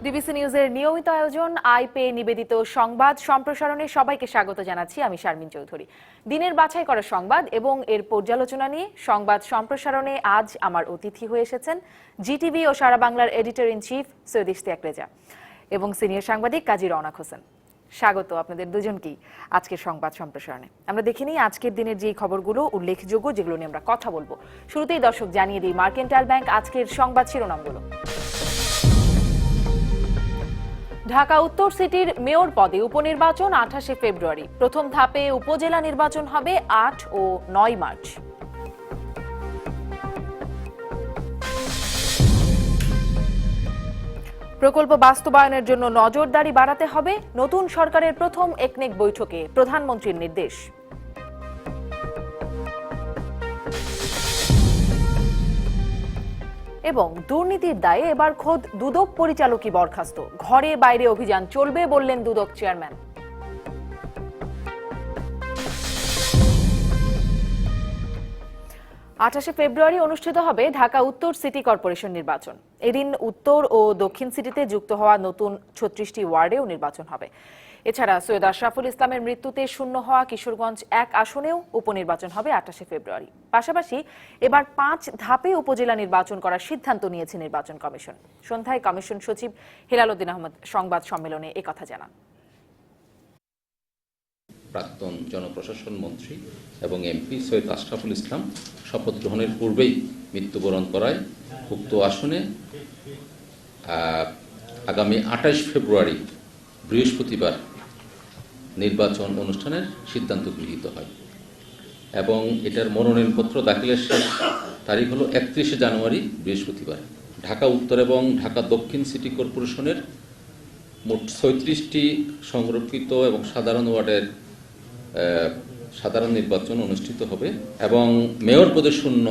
DBC নিউজের নিয়মিত আয়োজন আইপে নিবেদিত সংবাদ সম্প্রসারণে সবাইকে স্বাগত জানাচ্ছি। আমি শারমিন চৌধুরী। দিনের বাছাই করা সংবাদ এবং এর পর্যালোচনা নিয়ে সংবাদ সম্প্রসারণে আজ আমার অতিথি হয়ে এসেছেন জিটিভি ও সারা বাংলার editor in chief Syed Ishtiaq Reza এবং সিনিয়র সাংবাদিক কাজী রওনাক হোসেন। স্বাগত আপনাদের দুজনকেই আজকের সংবাদ সম্প্রসারণে। আমরা দেখে নিই আজকের দিনের যে খবরগুলো উল্লেখযোগ্য, যেগুলো নিয়ে আমরা কথা বলবো। শুরুতেই দর্শক জানিয়ে দিই মার্কেন্টাইল ব্যাংক আজকের সংবাদ শিরোনামগুলো। ঢাকা উত্তর সিটির মেয়র পদে উপনির্বাচন 28 ফেব্রুয়ারি। প্রথম ধাপে উপজেলা নির্বাচন হবে 8 ও 9 মার্চ। প্রকল্প বাস্তবায়নের জন্য নজরদারি বাড়াতে হবে, নতুন সরকারের প্রথম একনেক বৈঠকে প্রধানমন্ত্রীর নির্দেশ। এবং দুর্নীতির দায়ে এবার খোদ দুদক পরিচালকই বরখাস্ত, ঘরে বাইরে অভিযান চলবে বললেন দুদক চেয়ারম্যান। 28 ফেব্রুয়ারি অনুষ্ঠিত হবে ঢাকা উত্তর সিটি কর্পোরেশন নির্বাচন। এদিন উত্তর ও দক্ষিণ সিটিতে যুক্ত হওয়া নতুন 36টি ওয়ার্ডেও নির্বাচন হবে। এছাড়া সৈয়দ আশরাফুল ইসলামের মৃত্যুতে শূন্য হওয়া কিশোরগঞ্জ 1 আসনেও উপনির্বাচন হবে 28 ফেব্রুয়ারি। পাশাপাশি এবার 5 ধাপে উপজেলা নির্বাচন করার সিদ্ধান্ত নিয়েছে নির্বাচন কমিশন। সন্ধ্যায় কমিশন সচিব হেলাল উদ্দিন আহমদ সংবাদ সম্মেলনে একথা জানান। প্রাক্তন জনপ্রশাসন মন্ত্রী এবং এমপি সৈয়দ আশরাফুল ইসলাম শপথ গ্রহণের পূর্বেই মৃত্যুবরণ করায় উক্ত আসনে আগামী 28 ফেব্রুয়ারি বৃহস্পতিবার নির্বাচন অনুষ্ঠানের সিদ্ধান্ত গৃহীত হয় এবং এটার মনোনয়নপত্র দাখিলের শেষ তারিখ হলো 31 জানুয়ারি বৃহস্পতিবার। ঢাকা উত্তর এবং ঢাকা দক্ষিণ সিটি কর্পোরেশনের মোট 36টি সংরক্ষিত এবং সাধারণ ওয়ার্ডের সাধারণ নির্বাচন অনুষ্ঠিত হবে এবং মেয়র পদে শূন্য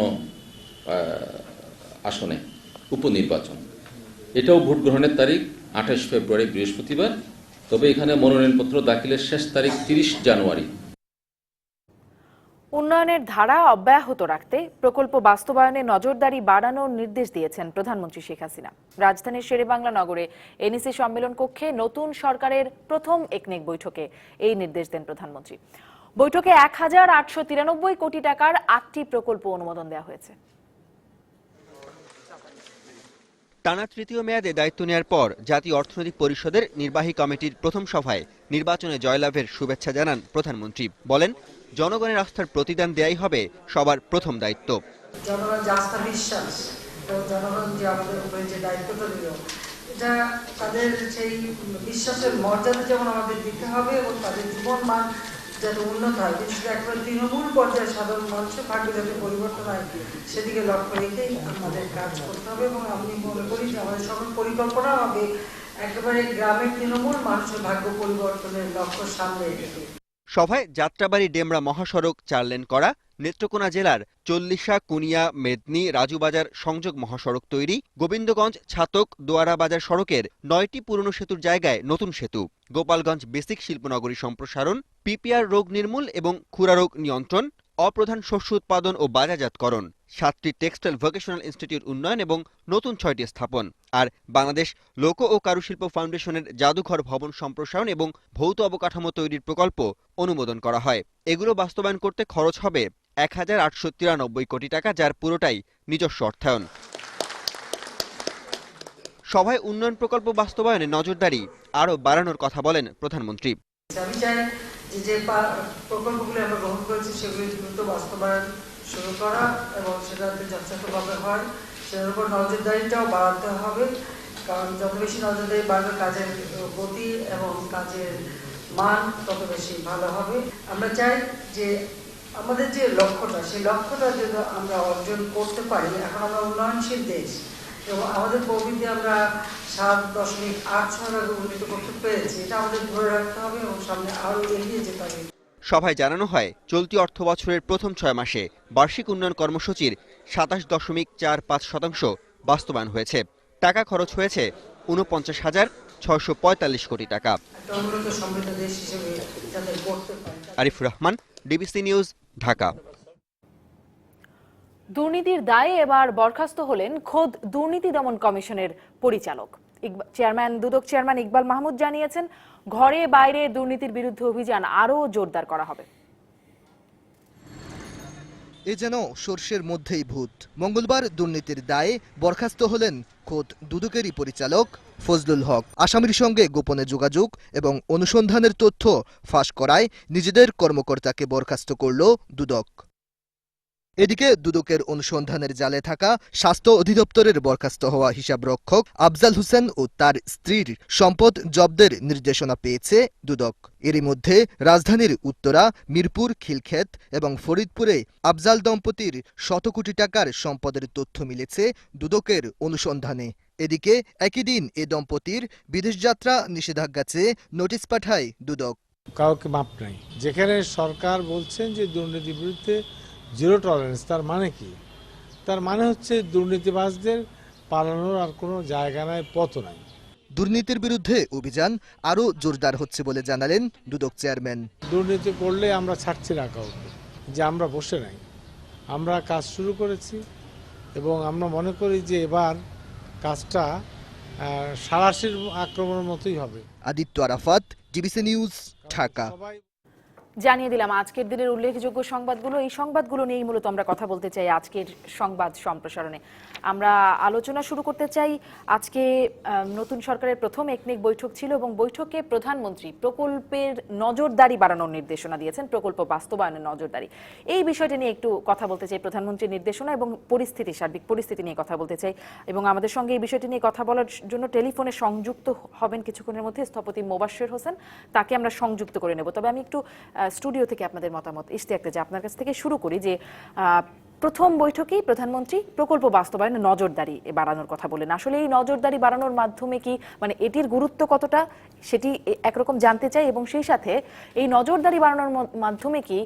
আসনে উপনির্বাচন। এটাও ভোট গ্রহণের তারিখ 28 ফেব্রুয়ারি বৃহস্পতিবার, তবে এখানে মনোনয়নপত্র দাখিলের শেষ তারিখ 30 জানুয়ারি। উন্নয়নের ধারা অব্যাহত রাখতে প্রকল্প বাস্তবায়নে নজরদারি বাড়ানোর নির্দেশ দিয়েছেন প্রধানমন্ত্রী শেখ হাসিনা। রাজধানীর শেরেবাংলা নগরে এনইসি সম্মেলন কক্ষে নতুন সরকারের প্রথম একনেক বৈঠকে এই নির্দেশ দেন প্রধানমন্ত্রী। বৈঠকে 1893 কোটি টাকার 8টি প্রকল্প অনুমোদন দেওয়া হয়েছে। টানা তৃতীয় মেয়াদে দায়িত্ব নেওয়ার পর জাতীয় অর্থনৈতিক পরিষদের নির্বাহী কমিটির প্রথম সভায় নির্বাচনে জয়লাভের শুভেচ্ছা জানান প্রধানমন্ত্রী। বলেন, জনগণের আস্থার প্রতিদান দেয়াই হবে সবার প্রথম দায়িত্ব। জনগণ যে আস্থা বিশ্বাস এবং জনগণ যে আমাদের উপরে যে দায়িত্বটা দিল, এটা তাদের সেই বিশ্বাসের মর্যাদা যেমন আমাদের দিতে হবে এবং তাদের জীবন মান যাতে উন্নত হয়, বিশেষ করে একবার তৃণমূল পর্যায়ে সাধারণ মানুষের ভাগ্য যাতে পরিবর্তন হয় সেদিকে লক্ষ্য রেখেই আমাদের কাজ করতে হবে। এবং আমি মনে করি যে আমাদের সকল পরিকল্পনা হবে একেবারে গ্রামের তৃণমূল মানুষের ভাগ্য পরিবর্তনের লক্ষ্য সামনে রেখে। সভায় যাত্রাবাড়ি ডেমরা মহাসড়ক 4 লেন করা, নেত্রকোনা জেলার চল্লিশা কুনিয়া মেদনী রাজুবাজার সংযোগ মহাসড়ক তৈরি, গোবিন্দগঞ্জ ছাতক দোয়ারা বাজার সড়কের 9টি পুরনো সেতুর জায়গায় নতুন সেতু, গোপালগঞ্জ বেসিক শিল্পনগরী সম্প্রসারণ, পিপিআর রোগ নির্মূল এবং খুরা রোগ নিয়ন্ত্রণ, অপ্রধান শস্য উৎপাদন ও বাজারজাতকরণ, 7টি টেক্সটাইল ভোকেশনাল ইনস্টিটিউট উন্নয়ন এবং নতুন 6টি স্থাপন। আর বাংলাদেশ লোক ও কারুশিল্প ফাউন্ডেশনের জাদুঘর ভবন সম্প্রসারণ এবং ভৌত অবকাঠামো তৈরির প্রকল্প অনুমোদন করা হয়। এগুলো বাস্তবায়ন করতে খরচ হবে 1893 কোটি টাকা, যার পুরোটাই নিজস্ব অর্থায়ন। সভায় উন্নয়ন প্রকল্প বাস্তবায়নে নজরদারি আরও বাড়ানোর কথা বলেন প্রধানমন্ত্রী। আমি চাই যে প্রকল্পগুলো আমরা গ্রহণ করেছি সেগুলি দ্রুত বাস্তবায়ন শুরু করা এবং সেটা যাতে যথাযথভাবে হয় সেটার উপর নজরদারিটাও বাড়াতে হবে, কারণ যত বেশি নজরদারি বাড়বে কাজের গতি এবং কাজের মান তত বেশি ভালো হবে। আমরা চাই যে আমাদের যে লক্ষ্যটা সেই লক্ষ্যটা যদি আমরা অর্জন করতে পারি, এখন আমরা উন্নয়নশীল দেশ এবং আমাদের প্রবৃদ্ধি আমরা 7.86 উন্নীত করতে পেরেছি, এটা আমাদের ধরে রাখতে হবে এবং সামনে আরো এগিয়ে যেতে হবে। সভায় জানানো হয়, চলতি অর্থ বছরের প্রথম 6 মাসে বার্ষিক উন্নয়ন কর্মসূচির 27.45% বাস্তবায়ন হয়েছে। টাকা খরচ হয়েছে 49,645 কোটি টাকা। Arifur Rahman, DBC news, Dhaka. দুর্নীতির দায়ে এবার বরখাস্ত হলেন খোদ দুর্নীতি দমন কমিশনের পরিচালক। চেয়ারম্যান দুদক চেয়ারম্যান ইকবাল মাহমুদ জানিয়েছেন, ঘরে বাইরে দুর্নীতির বিরুদ্ধে অভিযান আরও জোরদার করা হবে। এ যেন সর্ষের মধ্যেই ভূত। মঙ্গলবার দুর্নীতির দায়ে বরখাস্ত হলেন খোদ দুদকেরই পরিচালক ফজলুল হক। আসামির সঙ্গে গোপনে যোগাযোগ এবং অনুসন্ধানের তথ্য ফাঁস করায় নিজেদের কর্মকর্তাকে বরখাস্ত করল দুদক। এদিকে দুদকের অনুসন্ধানের জালে থাকা স্বাস্থ্য অধিদপ্তরের বরখাস্ত হওয়া হিসাবরক্ষক আফজাল হোসেন ও তার স্ত্রীর সম্পদ জব্দের নির্দেশনা পেয়েছে দুদক। এরই মধ্যে রাজধানীর উত্তরা, মিরপুর, খিলক্ষেত এবং ফরিদপুরে আফজাল দম্পতির শত কোটি টাকার সম্পদের তথ্য মিলেছে দুদকের অনুসন্ধানে। এদিকে একই দিন এ দম্পতির বিদেশযাত্রা নিষেধাজ্ঞা চেয়ে নোটিশ পাঠায় দুদক। কাউকে মাপ নাই। যেখানে সরকার বলছেন যে দুর্নীতির বিরুদ্ধে জিরো টলারেন্স, তার মানে কি? তার মানে হচ্ছে দুর্নীতিবাজদের পালানোর আর কোনো জায়গা নাই, পথ নাই। দুর্নীতির বিরুদ্ধে অভিযান আরও জোরদার হচ্ছে বলে জানালেন দুদক চেয়ারম্যান। দুর্নীতি করলে আমরা ছাড়ছি না কাউকে, যে আমরা বসে নাই, আমরা কাজ শুরু করেছি এবং আমরা মনে করি যে এবার কাজটা সাঁড়াশির আক্রমণের মতোই হবে। Aditya Arafat, DBC news, Dhaka. জানিয়ে দিলাম আজকের দিনের উল্লেখযোগ্য সংবাদগুলো। এই সংবাদগুলো নিয়েই মূলত আমরা কথা বলতে চাই আজকের সংবাদ সম্প্রসারণে। আমরা আলোচনা শুরু করতে চাই। আজকে নতুন সরকারের প্রথম একনেক বৈঠক ছিল এবং বৈঠকে প্রধানমন্ত্রী প্রকল্পের নজরদারি বাড়ানোর নির্দেশনা দিয়েছেন, প্রকল্প বাস্তবায়নের নজরদারি। এই বিষয়টি নিয়ে একটু কথা বলতে চাই, প্রধানমন্ত্রীর নির্দেশনা এবং পরিস্থিতি, সার্বিক পরিস্থিতি নিয়ে কথা বলতে চাই। এবং আমাদের সঙ্গে এই বিষয়টি নিয়ে কথা বলার জন্য টেলিফোনে সংযুক্ত হবেন কিছুক্ষণের মধ্যে স্থপতি মোবাশ্বের হোসেন, তাকে আমরা সংযুক্ত করে নেব। তবে আমি একটু স্টুডিও থেকে আপনাদের মতামত ইশতিয়াক যে আপনার কাছ থেকে শুরু করি যে প্রথম বৈঠকেই প্রধানমন্ত্রী প্রকল্প বাস্তবায়নে নজরদারি বাড়ানোর কথা বলেন। আসলে এই নজরদারি বাড়ানোর মাধ্যমে কি মানে এটির গুরুত্ব কতটা সেটি একরকম জানতে চাই, এবং সেই সাথে এই নজরদারি বাড়ানোর মাধ্যমে কি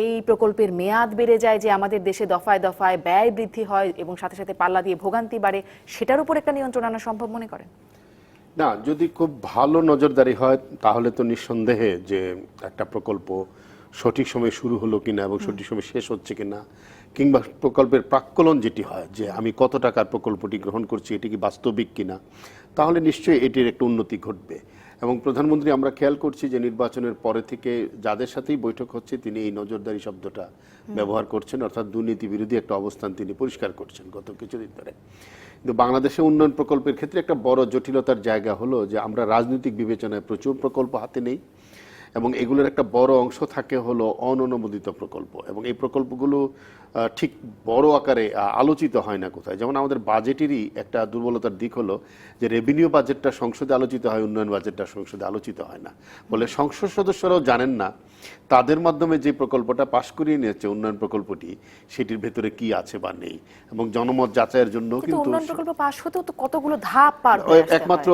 এই প্রকল্পের মেয়াদ বেড়ে যায়, যে আমাদের দেশে দফায় দফায় ব্যয় বৃদ্ধি হয় এবং সাথে সাথে পাল্লা দিয়ে ভোগান্তি বাড়ে, সেটার উপর একটা নিয়ন্ত্রণ আনা সম্ভব মনে করেন? না, যদি খুব ভালো নজরদারি হয় তাহলে তো নিঃসন্দেহে যে একটা প্রকল্প সঠিক সময়ে শুরু হলো কিনা এবং সঠিক সময় শেষ হচ্ছে কিনা, কিংবা প্রকল্পের প্রাক্কলন যেটি হয় যে আমি কত টাকার প্রকল্পটি গ্রহণ করছি এটি কি বাস্তবিক কিনা, তাহলে নিশ্চয়ই এটির একটা উন্নতি ঘটবে। এবং প্রধানমন্ত্রী আমরা খেয়াল করছি যে নির্বাচনের পরে থেকে যাদের সাথেই বৈঠক হচ্ছে তিনি এই নজরদারি শব্দটা ব্যবহার করছেন, অর্থাৎ দুর্নীতি বিরোধী একটা অবস্থান তিনি পরিষ্কার করছেন গত কিছুদিন ধরে। কিন্তু বাংলাদেশে উন্নয়ন প্রকল্পের ক্ষেত্রে একটা বড় জটিলতার জায়গা হলো যে আমরা রাজনৈতিক বিবেচনায় প্রচুর প্রকল্প হাতে নেই এবং এগুলোর একটা বড় অংশ থাকে হলো অননুমোদিত প্রকল্প, এবং এই প্রকল্পগুলো ঠিক বড় আকারে আলোচিত হয় না কোথায়। যেমন আমাদের বাজেটেরই একটা দুর্বলতার দিক হলো যে রেভিনিউ বাজেটটা সংসদে আলোচিত হয়, উন্নয়ন বাজেটটা সংসদে আলোচিত হয় না, বলে সংসদ সদস্যরাও জানেন না তাদের মাধ্যমে যে প্রকল্পটা পাশ করিয়ে নিয়েছে উন্নয়ন প্রকল্পটি সেটির ভেতরে কি আছে বা নেই, এবং জনমত যাচাইয়ের জন্য কিন্তু উন্নয়ন প্রকল্প পাশ হতেও তো কতগুলো ধাপ পার হয়ে আসতে হয়। একমাত্র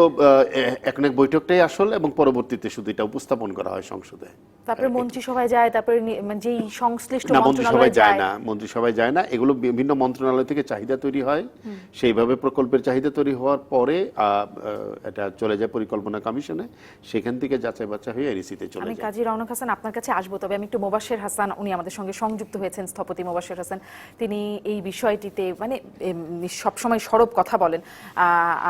একনেক বৈঠকটাই আসল এবং পরবর্তীতে শুধু এটা উপস্থাপন করা হয় সংসদে। তারপরে মন্ত্রিসভায় যায়, তারপরে যেই সংশ্লিষ্ট মন্ত্রিসভায় যায় না, মন্ত্রিসভায় যায় না, এগুলো বিভিন্ন মন্ত্রণালয় থেকে চাহিদা তৈরি হয়, সেইভাবে প্রকল্পের চাহিদা তৈরি হওয়ার পরে এটা চলে যায় পরিকল্পনা কমিশনে, সেখান থেকে যাচাই বাছাই হয়ে এনইসিতে চলে যায়। আমি কাজী রওনক হাসান আপনার কাছে আসবো, তবে আমি একটু মোবাশ্বের হাসান, উনি আমাদের সঙ্গে সংযুক্ত হয়েছেন, স্থপতি মোবাশ্বের হাসান, তিনি এই বিষয়টিতে মানে সবসময় সরব কথা বলেন।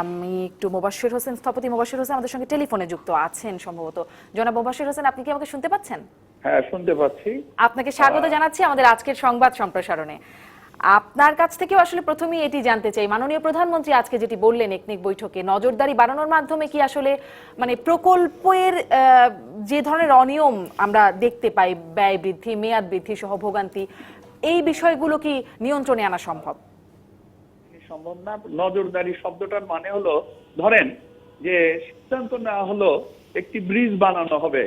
আমি একটু মোবাশ্বের হোসেন, স্থপতি মোবাশ্বের হোসেন আমাদের সঙ্গে টেলিফোনে যুক্ত আছেন সম্ভবত। জনাব মোবাশ্বের হোসেন, আপনি কি আমাকে শুনতে পাচ্ছেন? হ্যাঁ, শুনতে পাচ্ছি। আপনাকে স্বাগত জানাচ্ছি আমাদের আজকের সংবাদ সম্প্রসারণে। আপনার কাছ থেকেও আসলে প্রথমেই এটি জানতে চাই, মাননীয় প্রধানমন্ত্রী আজকে যেটি বললেন একনেক বৈঠকে, নজরদারি বাড়ানোর মাধ্যমে কি আসলে মানে প্রকল্পের যে ধরনের অনিয়ম আমরা দেখতে পাই, ব্যয় বৃদ্ধি, মেয়াদ বৃদ্ধি সহ ভোগান্তি, এই বিষয়গুলো কি নিয়ন্ত্রণে আনা সম্ভব? সম্ভব না। নজরদারি শব্দটার মানে হলো, ধরেন যে সিদ্ধান্ত নেওয়া হলো একটি ব্রিজ বানানো হবে,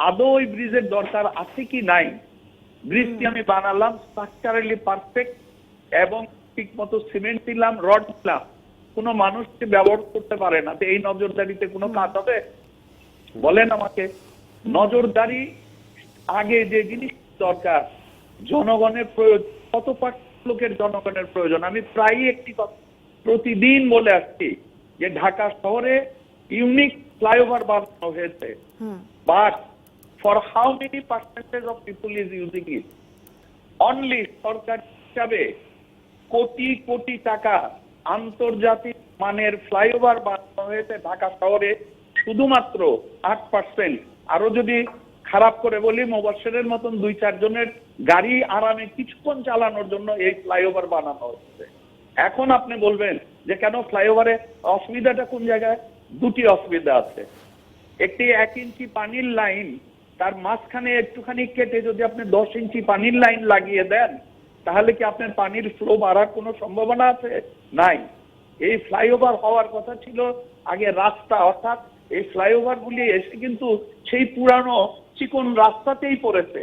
আদৌ ওই ব্রিজের দরকার আছে কি নাই, ব্রিজটি আমি বানালাম স্ট্রাকচারালি পারফেক্ট এবং ঠিক মতো সিমেন্ট দিলাম, রড দিলাম, কোনো মানুষকে ব্যবহার করতে পারে না, তো এই নজরদারিতে কোনো কাজ হবে? বলেন আমাকে। নজরদারি আগে যে জিনিস দরকার, জনগণের প্রয়োজন, কত লোকের জনগণের প্রয়োজন। আমি প্রায়ই একটি কথা প্রতিদিন বলে আসছি যে ঢাকা শহরে ইউনিক ফ্লাইওভার বানানো হয়েছে, but for how many percentage of people is using it? Only সরকার হিসাবে কোটি কোটি টাকা আন্তর্জাতিক মানের ফ্লাইওভার বানানোর বানানো হয়েছে ঢাকা শহরে শুধুমাত্র 8%। আরো যদি খারাপ করে বলি, মোবাশ্বেরের মতন 2-4 জনের গাড়ি আরামে কিছুক্ষণ চালানোর জন্য এই ফ্লাইওভার বানানো হচ্ছে। এখন আপনি বলবেন যে কেন ফ্লাইওভারে অসুবিধাটা কোন জায়গায়? দুটি অসুবিধা আছে। একটি 1 ইঞ্চি পানির লাইন, তার মাঝখানে একটুখানি কেটে যদি আপনি 10 ইঞ্চি পানির লাইন লাগিয়ে দেন, তাহলে কি আপনার পানির ফ্লো বাড়ার কোনো সম্ভাবনা আছে? নাই। এই ফ্লাইওভার হওয়ার কথা ছিল আগে রাস্তা, অর্থাৎ এই ফ্লাইওভার গুলি এসে কিন্তু সেই পুরানো চিকন রাস্তাতেই পড়েছে।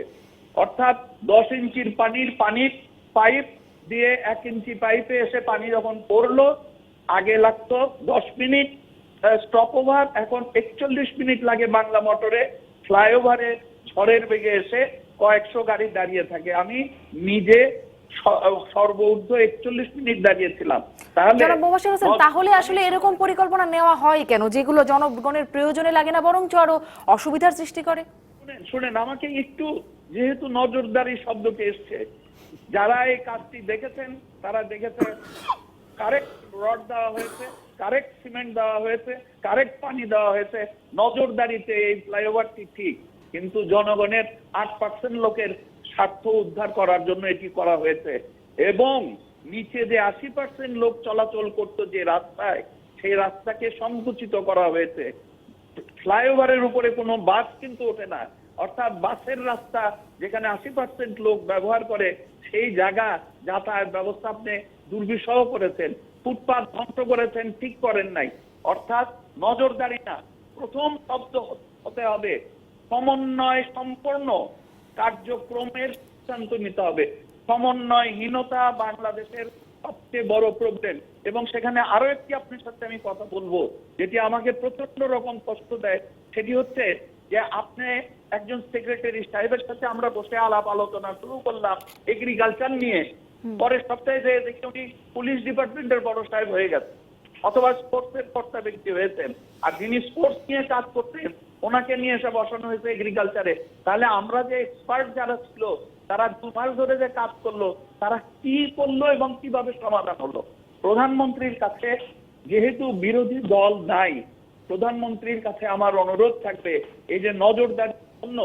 অর্থাৎ 10 ইঞ্চির পানির পাইপ দিয়ে 1 ইঞ্চি পাইপে এসে পানি যখন পড়লো, আগে লাগতো 10 মিনিট স্টপ ওভার, এখন 41 মিনিট লাগে বাংলা মোটরে। ফ্লাইওভারে ঝড়ের বেগে এসে কয়েকশো গাড়ি দাঁড়িয়ে থাকে। আমি নিজে সর্বোচ্চ 41 মিনিট দাঁড়িয়েছিলাম। জনাব মোবাশ্বের হোসেন, তাহলে আসলে এরকম পরিকল্পনা নেওয়া হয় কেন, যেগুলো জনগণের প্রয়োজনে লাগে না বরং আরো অসুবিধার সৃষ্টি করে? শুনেন আমাকে একটু, যেহেতু নজরদারি শব্দটি এসছে, যারা এই কাজটি দেখেছেন তারা দেখেছেন কারেক্ট রড দেওয়া হয়েছে, কারেক্ট সিমেন্ট দেওয়া হয়েছে, কারেক্ট পানি দেওয়া হয়েছে। নজরদারিতে এই ফ্লাইওভারটি ঠিক, কিন্তু জনগণের 8% লোকের স্বার্থ উদ্ধার করার জন্য এটি করা হয়েছে। এবং নিচে যে 80% লোক চলাচল করতো যে রাস্তায়, সেই রাস্তাকে সংকুচিত করা হয়েছে। ফ্লাইওভারের উপরে কোনো বাস কিন্তু ওঠে না, অর্থাৎ বাসের রাস্তা যেখানে 80% লোক ব্যবহার করে, সেই জায়গা যাতায়াত ব্যবস্থা আপনি দুর্বিষহ করেছেন, ফুটপাত ধ্বংস করেছেন, ঠিক করেন নাই। অর্থাৎ নজরদারি না, প্রথম শব্দ হতে হবে সমন্বয় সম্পন্ন কার্যক্রমের সিদ্ধান্ত নিতে হবে। সমন্বয়হীনতা বাংলাদেশের সবচেয়ে বড় প্রবলেম। এবং সেখানে আরো একটি আপনার সাথে আমি কথা বলবো, যেটি আমাকে প্রচন্ড রকম কষ্ট দেয়, সেটি হচ্ছে যে আপনি একজন সেক্রেটারি সাহেবের সাথে আমরা বসে আলাপ আলোচনা শুরু করলাম এগ্রিকালচার নিয়ে, পরের সপ্তাহে যে দেখি উনি পুলিশ ডিপার্টমেন্টের বড় সাহেব হয়ে গেছে, অথবা স্পোর্টসের কর্তা ব্যক্তি হয়েছেন। আর যিনি স্পোর্টস নিয়ে কাজ করতেন, ওনাকে নিয়ে এসে বসানো হয়েছে এগ্রিকালচারে। তাহলে আমরা যে এক্সপার্ট যারা ছিল, তারা 2 মাস ধরে যে কাজ করলো, তারা কি করলো এবং কিভাবে সমাধান হলো? প্রধানমন্ত্রীর কাছে, যেহেতু বিরোধী দল নাই, প্রধানমন্ত্রীর কাছে আমার অনুরোধ থাকবে এই যে নজরদারির জন্য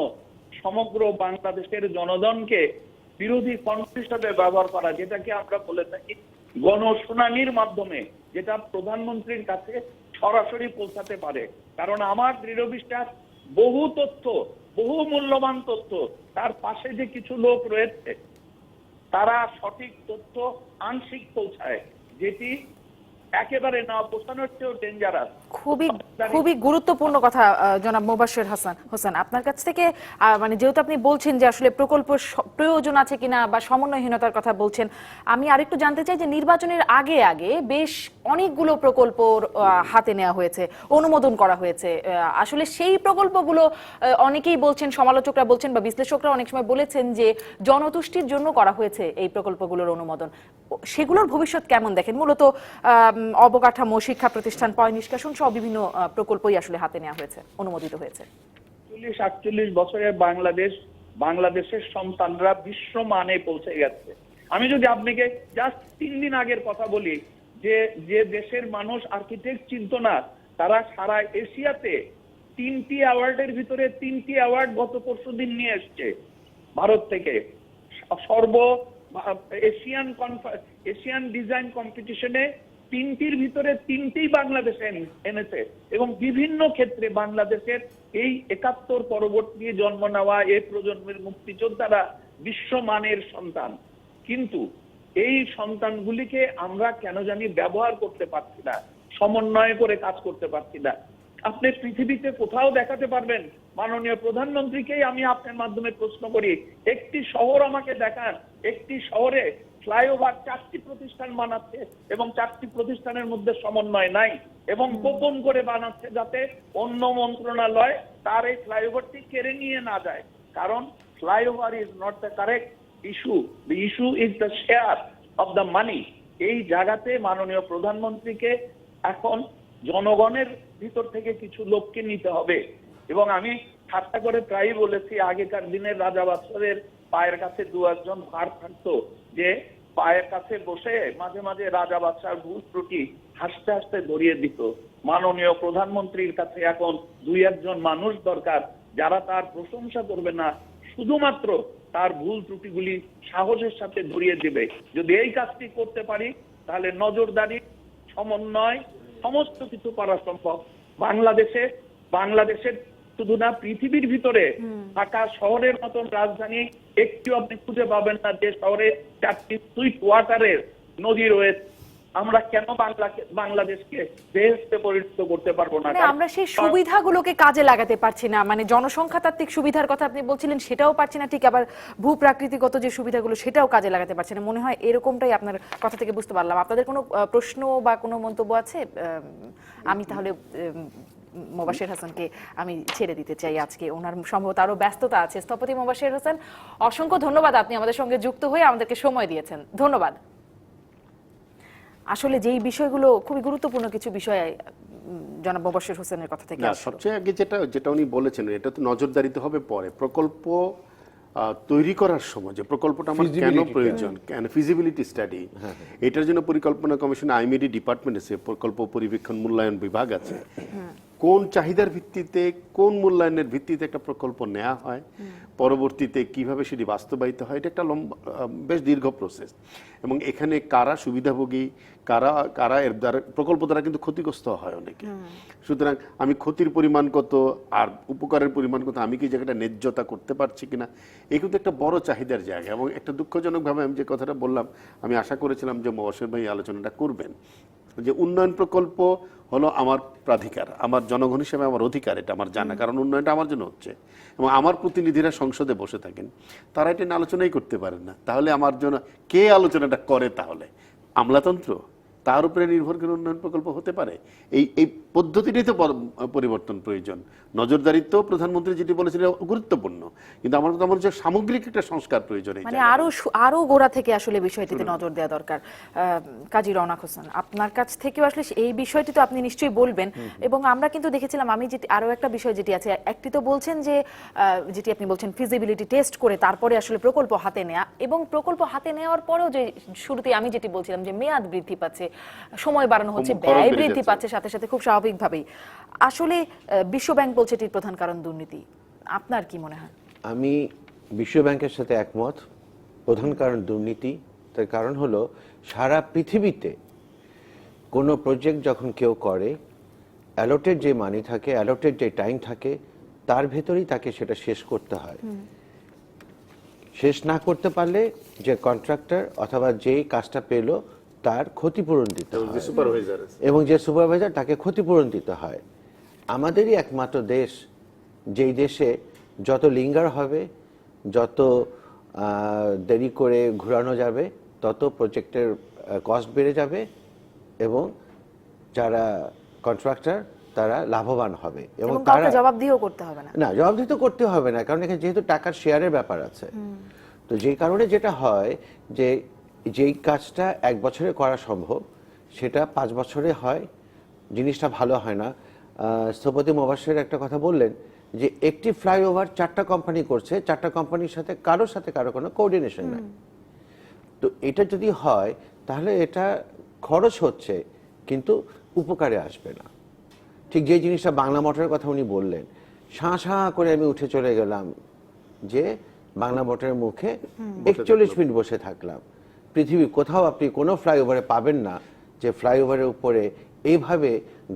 সমগ্র বাংলাদেশের জনগণকে বিরোধী কণ্ঠ হিসাবে ব্যবহার করা, যেটাকে আমরা বলে থাকি গণশুনানির মাধ্যমে, যেটা প্রধানমন্ত্রীর কাছে সরাসরি পৌঁছাতে পারে। কারণ আমার দৃঢ় বিশ্বাস, বহু তথ্য, বহু মূল্যবান তথ্য, তার পাশে যে কিছু লোক রয়েছে তারা সঠিক তথ্য আংশিক পৌঁছায়, যেটি একেবারে না পৌঁছানোর চেয়েও ডেঞ্জারাস। খুবই গুরুত্বপূর্ণ কথা জনাব মোবাশ্বের হোসেন, আপনার কাছ থেকে মানে যেহেতু আপনি বলছেন যে আসলে প্রকল্প প্রয়োজন আছে কিনা বা সমন্বয়হীনতার কথা বলছেন, আমি আরেকটু জানতে চাই যে নির্বাচনের আগে আগে বেশ অনেকগুলো প্রকল্প হাতে নেওয়া হয়েছে, অনুমোদন করা হয়েছে। আসলে সেই প্রকল্পগুলো অনেকেই বলছেন, সমালোচকরা বলছেন বা বিশ্লেষকরা অনেক সময় বলেছেন যে জনতুষ্টির জন্য করা হয়েছে এই প্রকল্পগুলোর অনুমোদন। সেগুলোর ভবিষ্যৎ কেমন দেখেন? মূলত অবকাঠামো, শিক্ষা প্রতিষ্ঠান, পয় নিষ্কাশন সহ বিভিন্ন প্রকল্পই আসলে হাতে নেওয়া হয়েছে, অনুমোদিত হয়েছে। 40-48 বছরের বাংলাদেশের সন্তানরা বিশ্ব মানে পৌঁছে গেছে। আমি যদি আপনাকে জাস্ট 3 দিন আগের কথা বলি, যে দেশের মানুষ আর্কিটেক্ট চিনত না, তারা সারা এশিয়াতে 3টি অ্যাওয়ার্ডের ভিতরে 3টি অ্যাওয়ার্ড গত পরশুদিন নিয়ে এসছে ভারত থেকে। এশিয়ান ডিজাইন কম্পিটিশনে 3টির ভিতরে 3টিই বাংলাদেশে এনেছে। এবং বিভিন্ন ক্ষেত্রে বাংলাদেশের এই 71 পরবর্তী জন্ম নেওয়া এই প্রজন্মের মুক্তিযোদ্ধারা বিশ্বমানের সন্তান। কিন্তু এই সন্তানগুলিকে আমরা কেন জানি ব্যবহার করতে পারছি না, সমন্বয় করে কাজ করতে পারছি না। আপনি পৃথিবীতে কোথাও দেখাতে পারবেন? মাননীয় প্রধানমন্ত্রীকেই আমি আপনার মাধ্যমে প্রশ্ন করি, একটি শহর আমাকে দেখান, একটি শহরে ফ্লাইওভার 4টি প্রতিষ্ঠান বানাচ্ছে এবং 4টি প্রতিষ্ঠানের মধ্যে সমন্বয় নাই, এবং গোপন করে বানাচ্ছে যাতে অন্য মন্ত্রণালয় তার এই ফ্লাইওভারটি কেড়ে নিয়ে না যায়। কারণ flyover is not the correct issue, the issue is the share of the money. এই জায়গাতে মাননীয় প্রধানমন্ত্রীকে এখন জনগণের ভিতর থেকে কিছু লোককে নিতে হবে। এবং আমি ঠাট্টা করে প্রায় বলেছি, আগেকার দিনের রাজা বাদশাহের পায়ের কাছে 2-1 জন ভার থাকতো, যে পায়ের কাছে বসে মাঝে মাঝে রাজা বাদশার ভুল ত্রুটি হাসতে হাসতে ধরিয়ে দিত। মাননীয় প্রধানমন্ত্রীর কাছে এখন 2-1 মানুষ দরকার যারা তার প্রশংসা করবে না, শুধুমাত্র তার ভুল ত্রুটিগুলি সাহসের সাথে ধরিয়ে দেবে। যদি এই কাজটি করতে পারি তাহলে নজরদারি, সমন্বয়, সমস্ত কিছু করা সম্ভব। বাংলাদেশের শুধু না, পৃথিবীর ভিতরে ঢাকা শহরের মতন রাজধানী একটু আপনি খুঁজে পাবেন না যে শহরে 4টি সুইট ওয়াটারের নদী রয়েছে। আমরা কেন বাংলাদেশকে বেহেশতে পরিণত করতে পারবো না? মানে আমরা সেই সুবিধাগুলোকে কাজে লাগাতে পারছি না, মানে জনসংখ্যা তাত্ত্বিক সুবিধার কথা আপনি বলছিলেন সেটাও পারছি না, ঠিক আবার ভূপ্রাকৃতিগত যে সুবিধাগুলো সেটাও কাজে লাগাতে পারছি না। মনে হয় এরকমটাই আপনার কথা থেকে বুঝতে পারলাম। আপনাদের কোনো প্রশ্ন বা কোনো মন্তব্য আছে? আমি তাহলে মোবাশ্বের হাসানকে আমি ছেড়ে দিতে চাই। আজকে ওনার সম্ভবত আরো ব্যস্ততা আছে। স্থপতি মোবাশ্বের হাসান, অসংখ্য ধন্যবাদ, আপনি আমাদের সঙ্গে যুক্ত হয়ে আমাদেরকে সময় দিয়েছেন। ধন্যবাদ। আসলে যেই বিষয়গুলো খুবই গুরুত্বপূর্ণ কিছু বিষয় জনাব মোবাশ্বের হোসেনের কথা থেকে আসলো। সবচেয়ে আগে যেটা উনি বলেছেন, এটা তো নজরদারিতে হবে পরে। প্রকল্প তৈরি করার সময় যে প্রকল্পটা আমার কেন প্রয়োজন, কেন ফিজিবিলিটি স্টাডি, এটার জন্য পরিকল্পনা কমিশন আইএমডি ডিপার্টমেন্ট আছে, প্রকল্প পরিবীক্ষণ মূল্যায়ন বিভাগ আছে। কোন চাহিদার ভিত্তিতে, কোন মূল্যায়নের ভিত্তিতে একটা প্রকল্প নেওয়া হয়, পরবর্তীতে কিভাবে সেটি বাস্তবায়িত হয়, এটা একটা বেশ দীর্ঘ প্রসেস। এবং এখানে কারা সুবিধাভোগী, কারা এর দ্বারা প্রকল্প দ্বারা কিন্তু ক্ষতিগ্রস্ত হয় অনেকে। সুতরাং আমি ক্ষতির পরিমাণ কত আর উপকারের পরিমাণ কত, আমি কি জায়গাটা ন্যায্যতা করতে পারছি কিনা, এই কিন্তু একটা বড় চাহিদার জায়গা। এবং একটা দুঃখজনকভাবে আমি যে কথাটা বললাম, আমি আশা করেছিলাম যে মোবাশ্বের ভাই আলোচনাটা করবেন, যে উন্নয়ন প্রকল্প হলো আমার প্রাধিকার, আমার জনগণ হিসেবে আমার অধিকার, এটা আমার জানা, কারণ উন্নয়নটা আমার জন্য হচ্ছে। এবং আমার প্রতিনিধিরা সংসদে বসে থাকেন, তারা এটা নিয়ে আলোচনাই করতে পারেন না। তাহলে আমার জন্য কে আলোচনাটা করে? তাহলে আমলাতন্ত্র? তার উপরে নির্ভর করে উন্নয়ন প্রকল্প হতে পারে? এই পদ্ধতিটাই তো পরিবর্তন প্রয়োজন। নজরদারিত্ব প্রধানমন্ত্রী যেটি বলেছেন গুরুত্বপূর্ণ, কিন্তু আমার কথা মনে হচ্ছে সামগ্রিক একটা সংস্কার প্রয়োজন। মানে আরো গোড়া থেকে আসলে বিষয়টিতে নজর দেওয়া দরকার। কাজী রওনাক হোসেন, আপনার কাছ থেকেও আসলে এই বিষয়টি তো আপনি নিশ্চয়ই বলবেন। এবং আমরা কিন্তু দেখেছিলাম, আমি যেটি আরো একটা বিষয় যেটি আছে, একটি তো বলছেন যে যেটি আপনি বলছেন ফিজিবিলিটি টেস্ট করে তারপরে আসলে প্রকল্প হাতে নেওয়া, এবং প্রকল্প হাতে নেওয়ার পরেও যে শুরুতে আমি যেটি বলছিলাম যে মেয়াদ বৃদ্ধি পাচ্ছে, সময় বাড়ানো হচ্ছে, ব্যয় বৃদ্ধি পাচ্ছে সাথে সাথে, খুব স্বাভাবিকভাবেই আসলে বিশ্বব্যাংক বলছে এটির প্রধান কারণ দুর্নীতি। আপনার কি মনে হয়? আমি বিশ্বব্যাংকের সাথে একমত। প্রধান কারণ দুর্নীতি। তার কারণ হলো সারা পৃথিবীতে কোনো প্রজেক্ট যখন কেউ করে, অ্যালোটেড যে মানি থাকে, অ্যালোটেড যে টাইম থাকে, তার ভেতরেই তাকে সেটা শেষ করতে হয়। শেষ না করতে পারলে যে কন্ট্রাক্টর অথবা যেই কাজটা পেল তার ক্ষতিপূরণ দিতে হয়, এবং যে সুপারভাইজার তাকে ক্ষতিপূরণ দিতে হয়। আমাদেরই একমাত্র দেশ যেই দেশে যত লিঙ্গার হবে, যত দেরি করে ঘুরানো যাবে, তত প্রজেক্টের কস্ট বেড়ে যাবে এবং যারা কন্ট্রাক্টর তারা লাভবান হবে। এবং তারা জবাবদিহিও করতে হবে না। না, জবাবদিহি তো করতে হবে না, কারণ এখানে যেহেতু টাকার শেয়ারের ব্যাপার আছে। তো যেই কারণে যেটা হয় যে যেই কাজটা 1 বছরে করা সম্ভব সেটা 5 বছরে হয়, জিনিসটা ভালো হয় না। স্থপতি মোবাশ্বের একটা কথা বললেন যে একটি ফ্লাইওভার 4টা কোম্পানি করছে, 4টা কোম্পানির সাথে কারো কোনো কোঅর্ডিনেশন নাই। তো এটা যদি হয় তাহলে এটা খরচ হচ্ছে কিন্তু উপকারে আসবে না। ঠিক যে জিনিসটা বাংলা মোটরের কথা উনি বললেন, শাঁ করে আমি উঠে চলে গেলাম যে বাংলা মোটরের মুখে 41 মিনিট বসে থাকলাম। পৃথিবীর কোথাও আপনি কোনো ফ্লাইওভারে পাবেন না যে ফ্লাইওভারের উপরে এইভাবে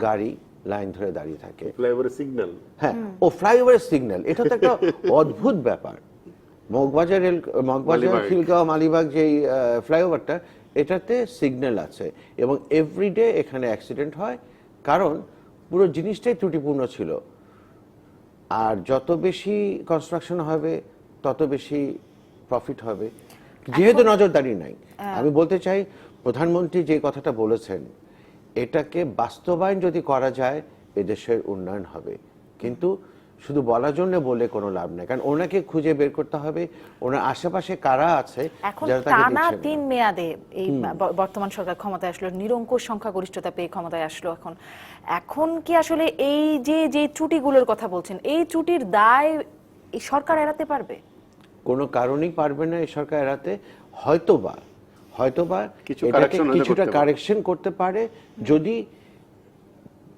গাড়ি লাইন ধরে দাঁড়িয়ে থাকে। ফ্লাইওভারের সিগন্যাল, হ্যাঁ, ও ফ্লাইওভারের সিগন্যাল, এটা তো একটা অদ্ভুত ব্যাপার। মগবাজার খিলগাঁও মালিবাগ যেই ফ্লাইওভারটা, এটাতে সিগন্যাল আছে এবং এভরিডে এখানে অ্যাক্সিডেন্ট হয়, কারণ পুরো জিনিসটাই ত্রুটিপূর্ণ ছিল। আর যত বেশি কনস্ট্রাকশন হবে তত বেশি প্রফিট হবে, যেহেতু নজরদারি নাই। আমি বলতে চাই, প্রধানমন্ত্রী যে কথাটা বলেছেন, এটাকে বাস্তবায়ন যদি করা যায় এদেশের উন্নয়ন হবে। কিন্তু শুধু বলার জন্য বলে কোনো লাভ নেই, কারণ ওনাকে খুঁজে বের করতে হবে ওনার আশেপাশে কারা আছে যারা তাকে টানা দিচ্ছেন। 3 মেয়াদে এই বর্তমান সরকার ক্ষমতায় আসলো, নিরঙ্কুশ সংখ্যাগরিষ্ঠতা পেয়ে ক্ষমতায় আসলো। এখন কি আসলে এই যে ত্রুটিগুলোর কথা বলছেন, এই ত্রুটির দায় এই সরকার এড়াতে পারবে? কোনো কারণেই পারবে না এই সরকার এড়াতে। হয়তোবা কিছু এটাকে correction হয়তো কিছুটা করতে পারে। কারেকশন করতে পারে যদি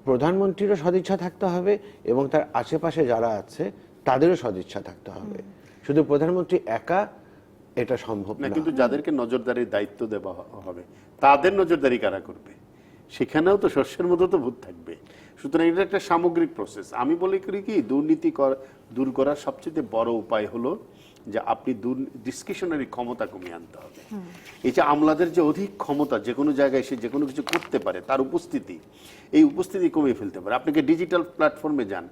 প্রধানমন্ত্রীরও সদিচ্ছা থাকতে হবে এবং তার আশেপাশে যারা আছে তাদেরও সদিচ্ছা থাকতে হবে। শুধু প্রধানমন্ত্রী একা এটা সম্ভব না, না। কিন্তু যাদেরকে নজরদারির দায়িত্ব দেওয়া হবে তাদের নজরদারি কারা করবে? সেখানেও তো শস্যের মতো তো ভূত থাকবে। সুতরাং এটা একটা সামগ্রিক প্রসেস। আমি বলি করি কি, দুর্নীতি দূর করার সবচেয়ে বড় উপায় হলো যে আপনি ডিসক্রিশনারি ক্ষমতা কমিয়ে আনতে হবে। এই যে আমলাদের যে অধিক ক্ষমতা, যে কোনো জায়গায় সে যে কোনো কিছু করতে পারে, তার উপস্থিতি, এই উপস্থিতি কমিয়ে ফেলতে পারে। আপনাকে ডিজিটাল প্ল্যাটফর্মে যান,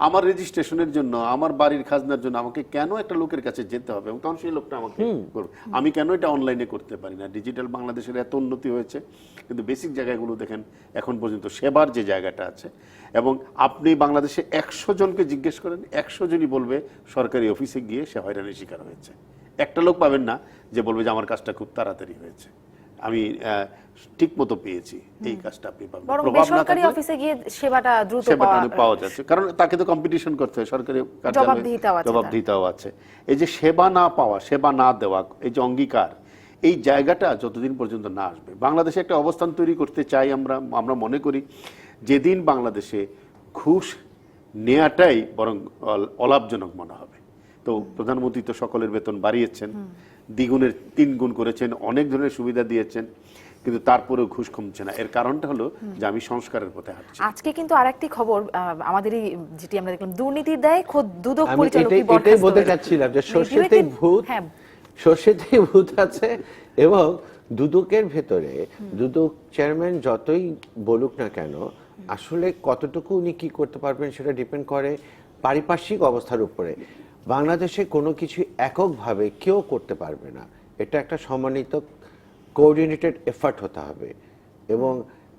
আমার রেজিস্ট্রেশনের জন্য, আমার বাড়ির খাজনার জন্য আমাকে কেন একটা লোকের কাছে যেতে হবে, এবং তখন সেই লোকটা আমাকে করবে। আমি কেন এটা অনলাইনে করতে পারি না? ডিজিটাল বাংলাদেশের এত উন্নতি হয়েছে, কিন্তু বেসিক জায়গাগুলো দেখেন এখন পর্যন্ত সেবার যে জায়গাটা আছে, এবং আপনি বাংলাদেশে 100 জনকে জিজ্ঞেস করেন, 100 জনই বলবে সরকারি অফিসে গিয়ে সে হয়রানির শিকার হয়েছে। একটা লোক পাবেন না যে বলবে যে আমার কাজটা খুব তাড়াতাড়ি হয়েছে, আমি ঠিক মতো পেয়েছি। এই কাজটা আপনি পাবেন। বরং প্রভাব না বেসরকারি থাকলে অফিসে গিয়ে সেবাটা দ্রুত পাওয়া যাচ্ছে, কারণ তাকে তো কম্পিটিশন করতে হয়, সরকারি জবাবদিহিতাও আছে জবাবদিহিতাও আছে। এই যে সেবা না পাওয়া, সেবা না দেওয়া, এই যে অঙ্গীকার, এই জায়গাটা যতদিন পর্যন্ত না আসবে, বাংলাদেশে একটা অবস্থান তৈরি করতে চাই আমরা মনে করি যেদিন বাংলাদেশে ঘুষ নেয়াটাই বরং অলাভজনক মনে হবে। তো প্রধানমন্ত্রী তো সকলের বেতন বাড়িয়েছেন, দ্বিগুণের 3 গুণ করেছেন, অনেক ধরনের সুবিধা দিয়েছেন, কিন্তু তারপরেও ঘুষ কমছে না। এর কারণটা হলো যে আমি সংস্কারের পথে হাঁটছি। আজকে কিন্তু আরেকটি খবর আমাদেরই যেটি আমরা দেখলাম, দুর্নীতির দায়ে খোদ দুদক আমি পরিচালকই এটাই বরখাস্ত বলতে হলেন। চাচ্ছিলাম যে মানে সর্ষেতেই ভূত, হ্যাঁ, সর্ষেতেই ভূত আছে। এবং দুদকের ভেতরে দুদক চেয়ারম্যান যতই বলুক না কেন, আসলে কতটুকু উনি কি করতে পারবেন সেটা ডিপেন্ড করে পারিপার্শ্বিক অবস্থার উপরে। বাংলাদেশে কোনো কিছু এককভাবে কেউ করতে পারবে না, এটা একটা সম্মানিত কোঅর্ডিনেটেড এফার্ট হতে হবে। এবং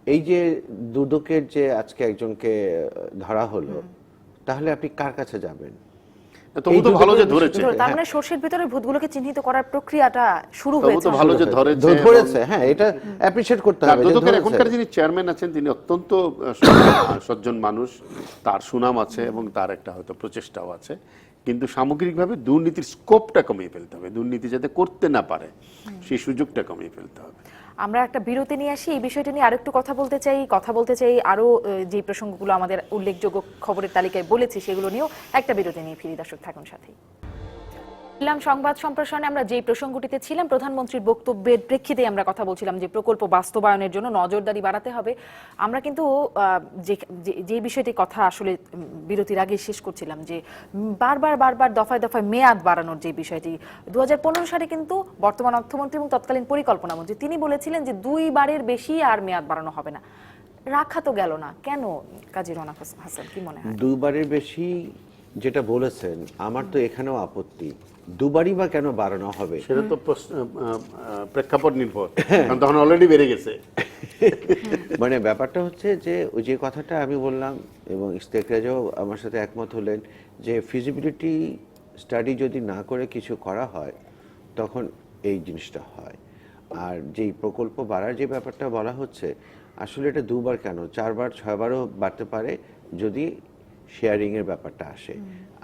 এই যে দুদকের যে আজকে একজনকে ধরা হলো, তাহলে আপনি কার কাছে যাবেন? তবু তো ভালো যে ধরেছে, তার মানে সর্ষের ভিতরে ভূতগুলোকে চিহ্নিত করার প্রক্রিয়াটা শুরু তবু হয়েছে। তো ভালো যে ধরেছে, হ্যাঁ, এটা অ্যাপ্রিশিয়েট করতে হবে। দুদকের এখনকার যিনি চেয়ারম্যান আছেন তিনি অত্যন্ত সজ্জন মানুষ, তার সুনাম আছে এবং তার একটা হয়তো প্রচেষ্টাও আছে, কিন্তু সামগ্রিকভাবে দুর্নীতির স্কোপটা কমিয়ে ফেলতে হবে, দুর্নীতি যাতে করতে না পারে সেই সুযোগটা কমিয়ে ফেলতে হবে। আমরা একটা বিরতি নিয়ে আসি, এই বিষয়টা নিয়ে আরেকটু কথা বলতে চাই আরো যে প্রসঙ্গগুলো আমাদের উল্লেখযোগ্য খবরের তালিকায় বলেছি সেগুলো নিয়েও একটা বিরতি নিয়ে ফিরি। দর্শক থাকুন সাথেই। সংবাদ সম্প্রসারণে আমরা যে প্রসঙ্গটিতে ছিলাম, প্রধানমন্ত্রীর বক্তব্যের প্রেক্ষিতে আমরা কথা বলছিলাম যে প্রকল্প বাস্তবায়নের জন্য নজরদারি বাড়াতে হবে। আমরা কিন্তু যে বিষয়টি কথা আসলে বিরতির আগে শেষ করছিলাম যে বারবার দফায় দফায় মেয়াদ বাড়ানোর যে বিষয়টি, 2015 সালে কিন্তু বর্তমান অর্থমন্ত্রী এবং তৎকালীন পরিকল্পনা মন্ত্রী তিনি বলেছিলেন যে 2 বারের বেশি আর মেয়াদ বাড়ানো হবে না। রাখা তো গেল না, কেন কাজী রওনাক হাসান, কি মনে হয়? 2 বারের বেশি যেটা বলেছেন, আমার তো এখানেও আপত্তি। 2 বারই বা কেন বাড়ানো হবে? সেটা তো প্রেক্ষাপট নির্ভর, কারণ তখন অলরেডি বেড়ে গেছে। মানে ব্যাপারটা হচ্ছে যে ওই যে কথাটা আমি বললাম, এবং ইস্তেকরাজও আমার সাথে একমত হলেন, যে ফিজিবিলিটি স্টাডি যদি না করে কিছু করা হয় তখন এই জিনিসটা হয়। আর যেই প্রকল্প বাড়ার যে ব্যাপারটা বলা হচ্ছে, আসলে এটা 2 বার কেন, 4 বার 6 বারও বাড়তে পারে যদি শেয়ারিং এর ব্যাপারটা আসে।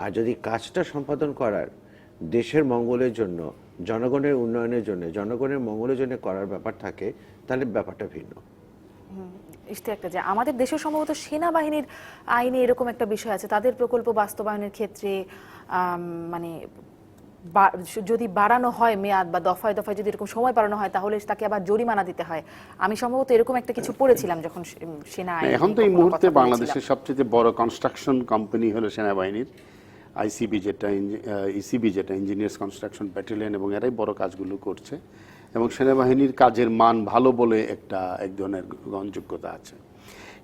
আর যদি কাজটা সম্পাদন করার দেশের মঙ্গলের জন্য, জনগণের উন্নয়নের জন্য, জনগণের মঙ্গলের জন্য করার ব্যাপার থাকে, তাহলে ব্যাপারটা ভিন্ন। একটা যে আমাদের দেশের সম্ভবত সেনাবাহিনীর আইনে এরকম একটা বিষয় আছে, তাদের প্রকল্প বাস্তবায়নের ক্ষেত্রে মানে যদি বাড়ানো হয় মেয়াদ বা দফায় দফায় যদি এরকম সময় বাড়ানো হয় তাহলে তাকে আবার জরিমানা দিতে হয়। আমি সম্ভবত এরকম একটা কিছু পড়েছিলাম যখন সেনা আইন। এখন তো এই মুহূর্তে বাংলাদেশের সবচেয়ে বড় কনস্ট্রাকশন কোম্পানি হলো সেনাবাহিনীর আইসিবি, যেটা ইসিবি, যেটা ইঞ্জিনিয়ার্স কনস্ট্রাকশন ব্যাটালিয়ন, এবং এরাই বড় কাজগুলো করছে। এবং সেনাবাহিনীর কাজের মান ভালো বলে এক ধরনের গ্রহণযোগ্যতা আছে।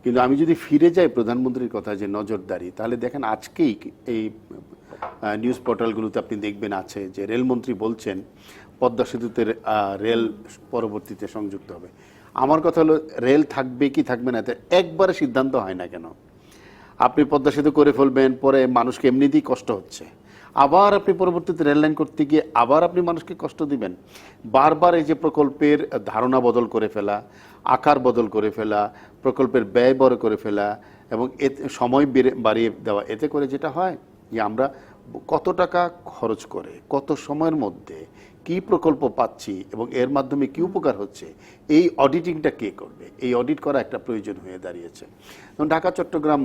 কিন্তু আমি যদি ফিরে যাই প্রধানমন্ত্রীর কথা যে নজরদারি, তাহলে দেখেন আজকেই এই নিউজ পোর্টালগুলোতে আপনি দেখবেন আছে যে রেলমন্ত্রী বলছেন পদ্মা সেতুতে রেল পরবর্তীতে সংযুক্ত হবে। আমার কথা হলো, রেল থাকবে কি থাকবে না এতে একবারে সিদ্ধান্ত হয় না কেন? আপনি পদ্মা সেতু করে ফেলবেন, পরে মানুষকে এমনিতেই কষ্ট হচ্ছে, আবার আপনি পরবর্তীতে রেল লাইন করতে গিয়ে আবার আপনি মানুষকে কষ্ট দিবেন। বারবার এই যে প্রকল্পের ধারণা বদল করে ফেলা, আকার বদল করে ফেলা, প্রকল্পের ব্যয় বড় করে ফেলা এবং সময় বাড়িয়ে দেওয়া, এতে করে যেটা হয় যে আমরা কত টাকা খরচ করে কত সময়ের মধ্যে কি প্রকল্প পাচ্ছি এবং এর মাধ্যমে কি উপকার হচ্ছে, এই অডিটিংটা কে করবে? এই অডিট করা একটা প্রয়োজন হয়ে দাঁড়িয়েছে। যেমন ঢাকা চট্টগ্রাম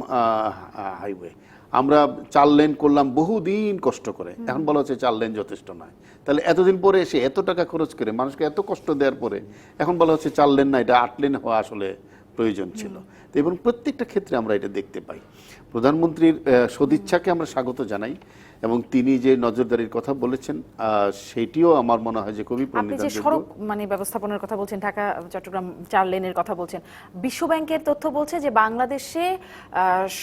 হাইওয়ে আমরা 4 লেন করলাম বহুদিন কষ্ট করে, এখন বলা হচ্ছে 4 লেন যথেষ্ট নয়। তাহলে এতদিন পরে এসে এত টাকা খরচ করে মানুষকে এত কষ্ট দেওয়ার পরে এখন বলা হচ্ছে 4 লেন না, এটা 8 লেন হওয়া আসলে প্রয়োজন ছিল। তো এবং প্রত্যেকটা ক্ষেত্রে আমরা এটা দেখতে পাই। প্রধানমন্ত্রীর সদিচ্ছাকে আমরা স্বাগত জানাই এবং তিনি যে নজরদারির কথা বলেছেন সেটিও আমার মনে হয় যে খুবই আপনি যে প্রণিধানযোগ্য। সড়ক মানে ব্যবস্থাপনার কথা বলছেন, ঢাকা চট্টগ্রাম 4 লেনের কথা বলছেন, বিশ্ব ব্যাংকের তথ্য বলছে যে বাংলাদেশে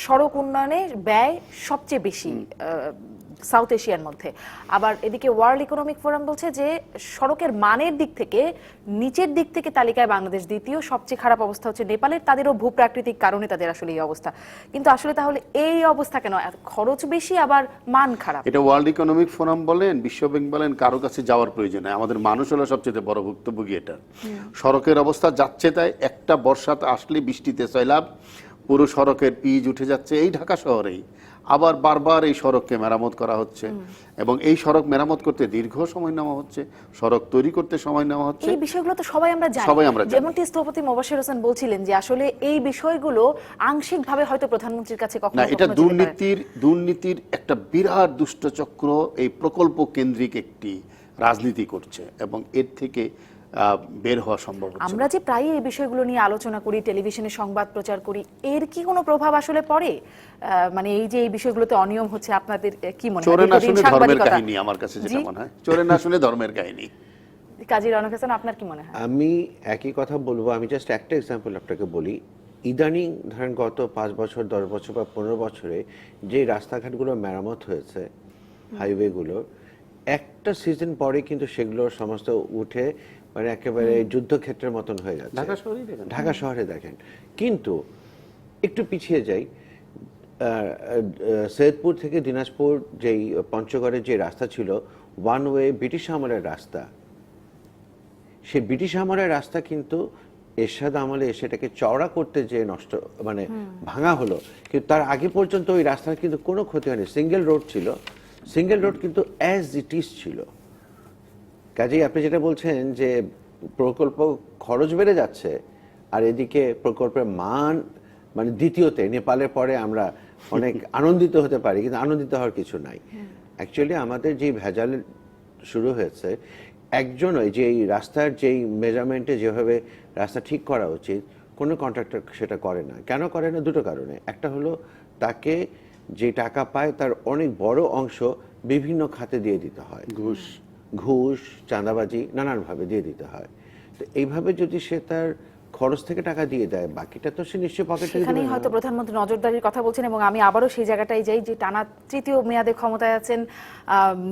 সড়ক উন্নয়নের ব্যয় সবচেয়ে বেশি সাউথ এশিয়ার মধ্যে। আবার এদিকে ওয়ার্ল্ড ইকোনমিক ফোরাম বলছে যে সড়কের মানের দিক থেকে নিচের দিক থেকে তালিকায় বাংলাদেশ দ্বিতীয়, সবচেয়ে খারাপ অবস্থা হচ্ছে নেপালের, তাদেরও ভূপ্রাকৃতিক কারণে তাদের আসলে এই অবস্থা। কিন্তু আসলে তাহলে এই অবস্থা কেন? খরচ বেশি আবার মান খারাপ। এটা ওয়ার্ল্ড ইকোনমিক ফোরাম বলেন, বিশ্বব্যাংক বলেন, কারো কাছে যাওয়ার প্রয়োজন নেই। আমাদের মানুষ হলো সবচেয়ে বড় ভুক্তভোগী এটা। সড়কের অবস্থা যাচ্ছে তাই, একটা বর্ষাতে আসলে বৃষ্টিতে সয়লাব, পুরো সড়কের পিচ উঠে যাচ্ছে এই ঢাকা শহরেই। আবার বারবার এই সড়ককে মেরামত করা হচ্ছে এবং এই সড়ক মেরামত করতে দীর্ঘ সময় নেওয়া হচ্ছে, সড়ক তৈরি করতে সময় নেওয়া হচ্ছে। এই বিষয়গুলো তো সবাই আমরা জানি। যেমনটি স্থপতি মোবাশ্বের হোসেন বলছিলেন যে আসলে এই বিষয়গুলো আংশিকভাবে হয়তো প্রধানমন্ত্রীর কাছে কখনো না, এটা দুর্নীতির একটা বিরাট দুষ্টচক্র এই প্রকল্প কেন্দ্রিক একটি রাজনীতি করছে এবং এর থেকে বের হওয়া সম্ভব হচ্ছে। আমরা যে প্রায়ই এই বিষয়গুলো নিয়ে আলোচনা করি, টেলিভিশনে সংবাদ প্রচার করি, এর কি কোনো প্রভাব আসলে পড়ে? মানে এই যে এই বিষয়গুলোতে অনিয়ম হচ্ছে, আপনাদের কি মনে হয়? চোরে না শুনে ধর্মের কাহিনী আমার কাছে যেটা মনে হয়, চোরে না শুনে ধর্মের কাহিনী। কাজী রওনক হাসান, আপনার কি মনে হয়? আমি একই কথা বলবো। আমি জাস্ট একটা এক্সাম্পল আপনাকে বলি। ইদানিং ধরেন গত 5 বছর 10 বছর বা 15 বছরে যে রাস্তাঘাটগুলো মেরামত হয়েছে, হাইওয়েগুলো, একটা সিজন পরে কিন্তু সেগুলো সমস্ত উঠে মানে একেবারে যুদ্ধক্ষেত্রের মতন হয়ে যাচ্ছে। ঢাকা শহরে দেখেন। কিন্তু একটু পিছিয়ে যাই, সৈয়দপুর থেকে দিনাজপুর যেই পঞ্চগড়ের যে রাস্তা ছিল ওয়ান ওয়ে ব্রিটিশ আমলের রাস্তা, সেই ব্রিটিশ আমলের রাস্তা কিন্তু এরশাদ আমলে সেটাকে চওড়া করতে যে নষ্ট মানে ভাঙা হলো, কিন্তু তার আগে পর্যন্ত ওই রাস্তার কিন্তু কোনো ক্ষতি হয়নি। সিঙ্গেল রোড ছিল, সিঙ্গেল রোড কিন্তু অ্যাজ ইট ইজ ছিল। কাজেই আপনি যেটা বলছেন যে প্রকল্প খরচ বেড়ে যাচ্ছে আর এদিকে প্রকল্পের মান মানে দ্বিতীয়তে নেপালের পরে আমরা অনেক আনন্দিত হতে পারি, কিন্তু আনন্দিত হওয়ার কিছু নাই। অ্যাকচুয়ালি আমাদের যে ভেজাল শুরু হয়েছে, একজন ওই যে রাস্তার যেই মেজারমেন্টে যেভাবে রাস্তা ঠিক করা উচিত কোনো কন্ট্রাক্টর সেটা করে না। কেন করে না? দুটো কারণে। একটা হলো তাকে যে টাকা পায় তার অনেক বড় অংশ বিভিন্ন খাতে দিয়ে দিতে হয়, ঘুষ, চাঁদাবাজি, নানানভাবে দিয়ে দিতে হয়। তো এইভাবে যদি সে তার খরচ থেকে টাকা দিয়ে দেয়, বাকিটা তো সে নিশ্চয়ই পকেটে দিবে। সেখানেই হয়তো প্রধানমন্ত্রী নজরদারির কথা বলছেন এবং আমি আবারও সেই জায়গাটায় যাই যে টানা তৃতীয় মেয়াদে ক্ষমতায় আছেন,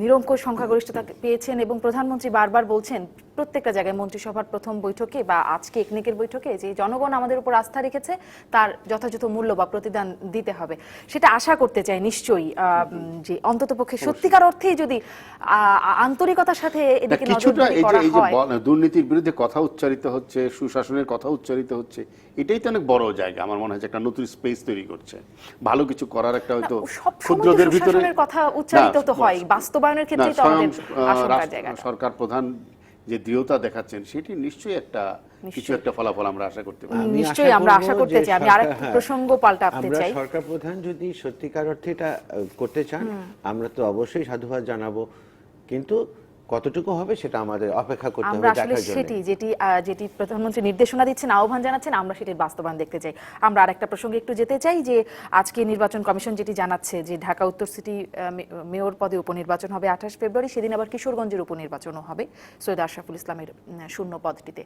নিরঙ্কুশ সংখ্যাগরিষ্ঠতা পেয়েছেন এবং প্রধানমন্ত্রী বারবার বলছেন প্রত্যেকটা জায়গায়, মন্ত্রিসভার প্রথম বৈঠকে বা আজকে একনেকের বৈঠকে, যে জনগণ আমাদের উপর আস্থা রেখেছে, তার যথাযথ মূল্য বা প্রতিদান দিতে হবে। সেটা আশা করতে চাই নিশ্চয়ই যে অন্ততপক্ষে সত্যিকার অর্থেই যদি আন্তরিকতার সাথে এদিকে নজরদারি করা হয়। দুর্নীতির বিরুদ্ধে কথা উচ্চারিত হচ্ছে, সুশাসনের কথা উচ্চারিত হচ্ছে, এটাই তো অনেক বড় জায়গা। আমার মনে হয় একটা নতুন স্পেস তৈরি করছে, ভালো কিছু করার একটা হয়তো ক্ষুদ্রদের ভিতরে কথা উচ্চারিত তো হয়, বাস্তবায়নের ক্ষেত্রে তো আমাদের আশঙ্কার জায়গা। সরকার প্রধান যে দৃঢ়তা দেখাচ্ছেন সেটি নিশ্চয়ই একটা কিছু একটা ফলাফল আমরা আশা করতে পারি। নিশ্চয়ই আমরা আশা করতে চাই। আমি আরেকটা প্রসঙ্গ পাল্টাতে চাই। সরকার প্রধান যদি সত্যিকার অর্থে এটা করতে চান, আমরা তো অবশ্যই সাধুবাদ জানাবো, কিন্তু কতটুকু হবে সেটা আমাদের অপেক্ষা করতে হবে দেখার জন্য। সেটি যেটি প্রধানমন্ত্রী নির্দেশনা দিচ্ছেন, আহ্বান জানাচ্ছেন, আমরা সেটির বাস্তবায়ন দেখতে চাই। আমরা আরেকটা প্রসঙ্গে একটু যেতে চাই যে আজকে নির্বাচন কমিশন যেটি জানাচ্ছে যে ঢাকা উত্তর সিটি মেয়র পদে উপনির্বাচন হবে 28 ফেব্রুয়ারি, সেদিন আবার কিশোরগঞ্জের উপনির্বাচনও হবে সৈয়দ আশরাফুল ইসলামের শূন্য পদটিতে।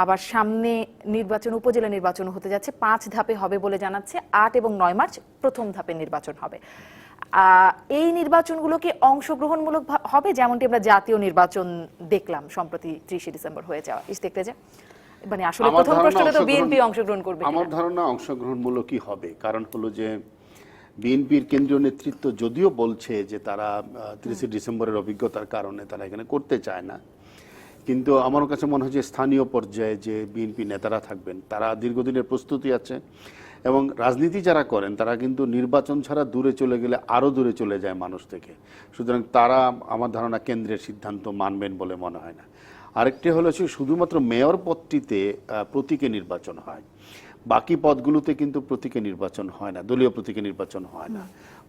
আবার সামনে নির্বাচন, উপজেলা নির্বাচন হতে যাচ্ছে, 5 ধাপে হবে বলে জানাচ্ছে। 8 এবং 9 মার্চ প্রথম ধাপে নির্বাচন হবে। এই নির্বাচনগুলো কি অংশগ্রহণমূলক হবে, যেমনটি আমরা জাতীয় নির্বাচন দেখলাম সম্প্রতি 30 ডিসেম্বর হয়ে যাওয়া? দেখতে যে মানে আসলে প্রথম প্রশ্নে তো বিএনপি অংশগ্রহণ করবে। আমার ধারণা অংশগ্রহণমূলকই হবে। কারণ হলো যে বিএনপির কেন্দ্রীয় নেতৃত্ব যদিও বলছে যে তারা 30 ডিসেম্বরের অভিজ্ঞতার কারণে তারা এখানে করতে চায় না, কিন্তু আমার কাছে মনে হয় যে স্থানীয় পর্যায়ে যে বিএনপি নেতারা থাকবেন তারা দীর্ঘদিনের প্রস্তুতি আছে এবং রাজনীতি যারা করেন তারা কিন্তু নির্বাচন ছাড়া দূরে চলে গেলে আরও দূরে চলে যায় মানুষ থেকে। সুতরাং তারা আমার ধারণা কেন্দ্রের সিদ্ধান্ত মানবেন বলে মনে হয় না। আরেকটি হলো শুধুমাত্র মেয়র পদটিতে প্রতীকে নির্বাচন হয়, বাকি পদগুলোতে কিন্তু প্রতীকে নির্বাচন হয় না, দলীয় প্রতীকে নির্বাচন হয় না।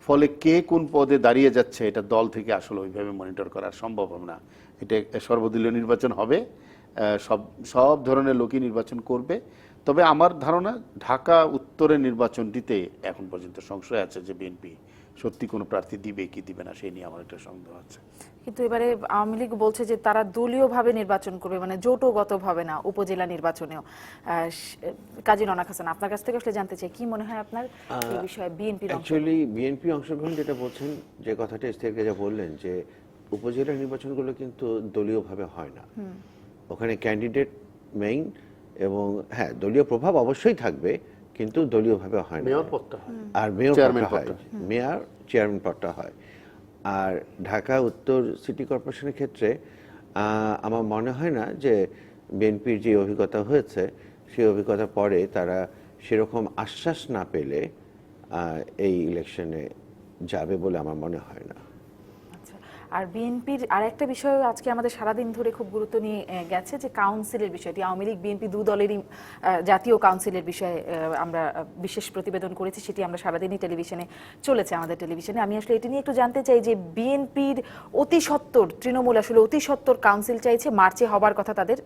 ফলে কে কোন পদে দাঁড়িয়ে যাচ্ছে এটা দল থেকে আসলে ওইভাবে মনিটর করা সম্ভব হবে না। এটা সর্বদলীয় নির্বাচন হবে, সব ধরনের লোকই নির্বাচন করবে। তবে আমার ধারণা ঢাকা উত্তরের নির্বাচনটিতে এখন পর্যন্ত সংশয় আছে যে বিএনপি সত্যি কোনো প্রার্থী দিবে কি দিবে না, সেই নিয়ে আমার একটা সন্দেহ আছে। কিন্তু এবারে আওয়ামী লীগ বলছে যে তারা দলীয়ভাবে নির্বাচন করবে, মানে জোটগতভাবে না, উপজেলা নির্বাচনেও। কাজী রওনাক হাসান, আপনার কাছ থেকে আসলে জানতে চাই কি মনে হয় আপনার এই বিষয়ে বিএনপির অ্যাকচুয়ালি বিএনপি অংশগ্রহণ যেটা বলছেন, যে কথাটা থেকে যা বললেন যে উপজেলা নির্বাচনগুলো কিন্তু দলীয়ভাবে হয় না, ওখানে ক্যান্ডিডেট মেইন এবং হ্যাঁ দলীয় প্রভাব অবশ্যই থাকবে কিন্তু দলীয়ভাবে হয় না। মেয়র পদটা হয় আর মেয়র পদটা হয়, মেয়র চেয়ারম্যান পদটা হয়। আর ঢাকা উত্তর সিটি কর্পোরেশনের ক্ষেত্রে আমার মনে হয় না যে বিএনপির যে অভিজ্ঞতা হয়েছে সেই অভিজ্ঞতার পরে তারা সেরকম আশ্বাস না পেলে এই ইলেকশনে যাবে বলে আমার মনে হয় না। আর বিএনপির আরেকটা বিষয় আজকে আমাদের সারাদিন ধরে খুব গুরুত্ব নিয়ে গেছে যে কাউন্সিলের বিষয়টি। আওয়ামী লীগ বিএনপি দু দলেরই জাতীয় কাউন্সিলের বিষয়ে আমরা বিশেষ প্রতিবেদন করেছি, সেটি আমরা সারাদিনই টেলিভিশনে চলেছে, আমাদের টেলিভিশনে। আমি আসলে এটি নিয়ে একটু জানতে চাই যে বিএনপির অতি সত্বর, তৃণমূল আসলে অতি সত্বর কাউন্সিল চাইছে, মার্চে হবার কথা তাদের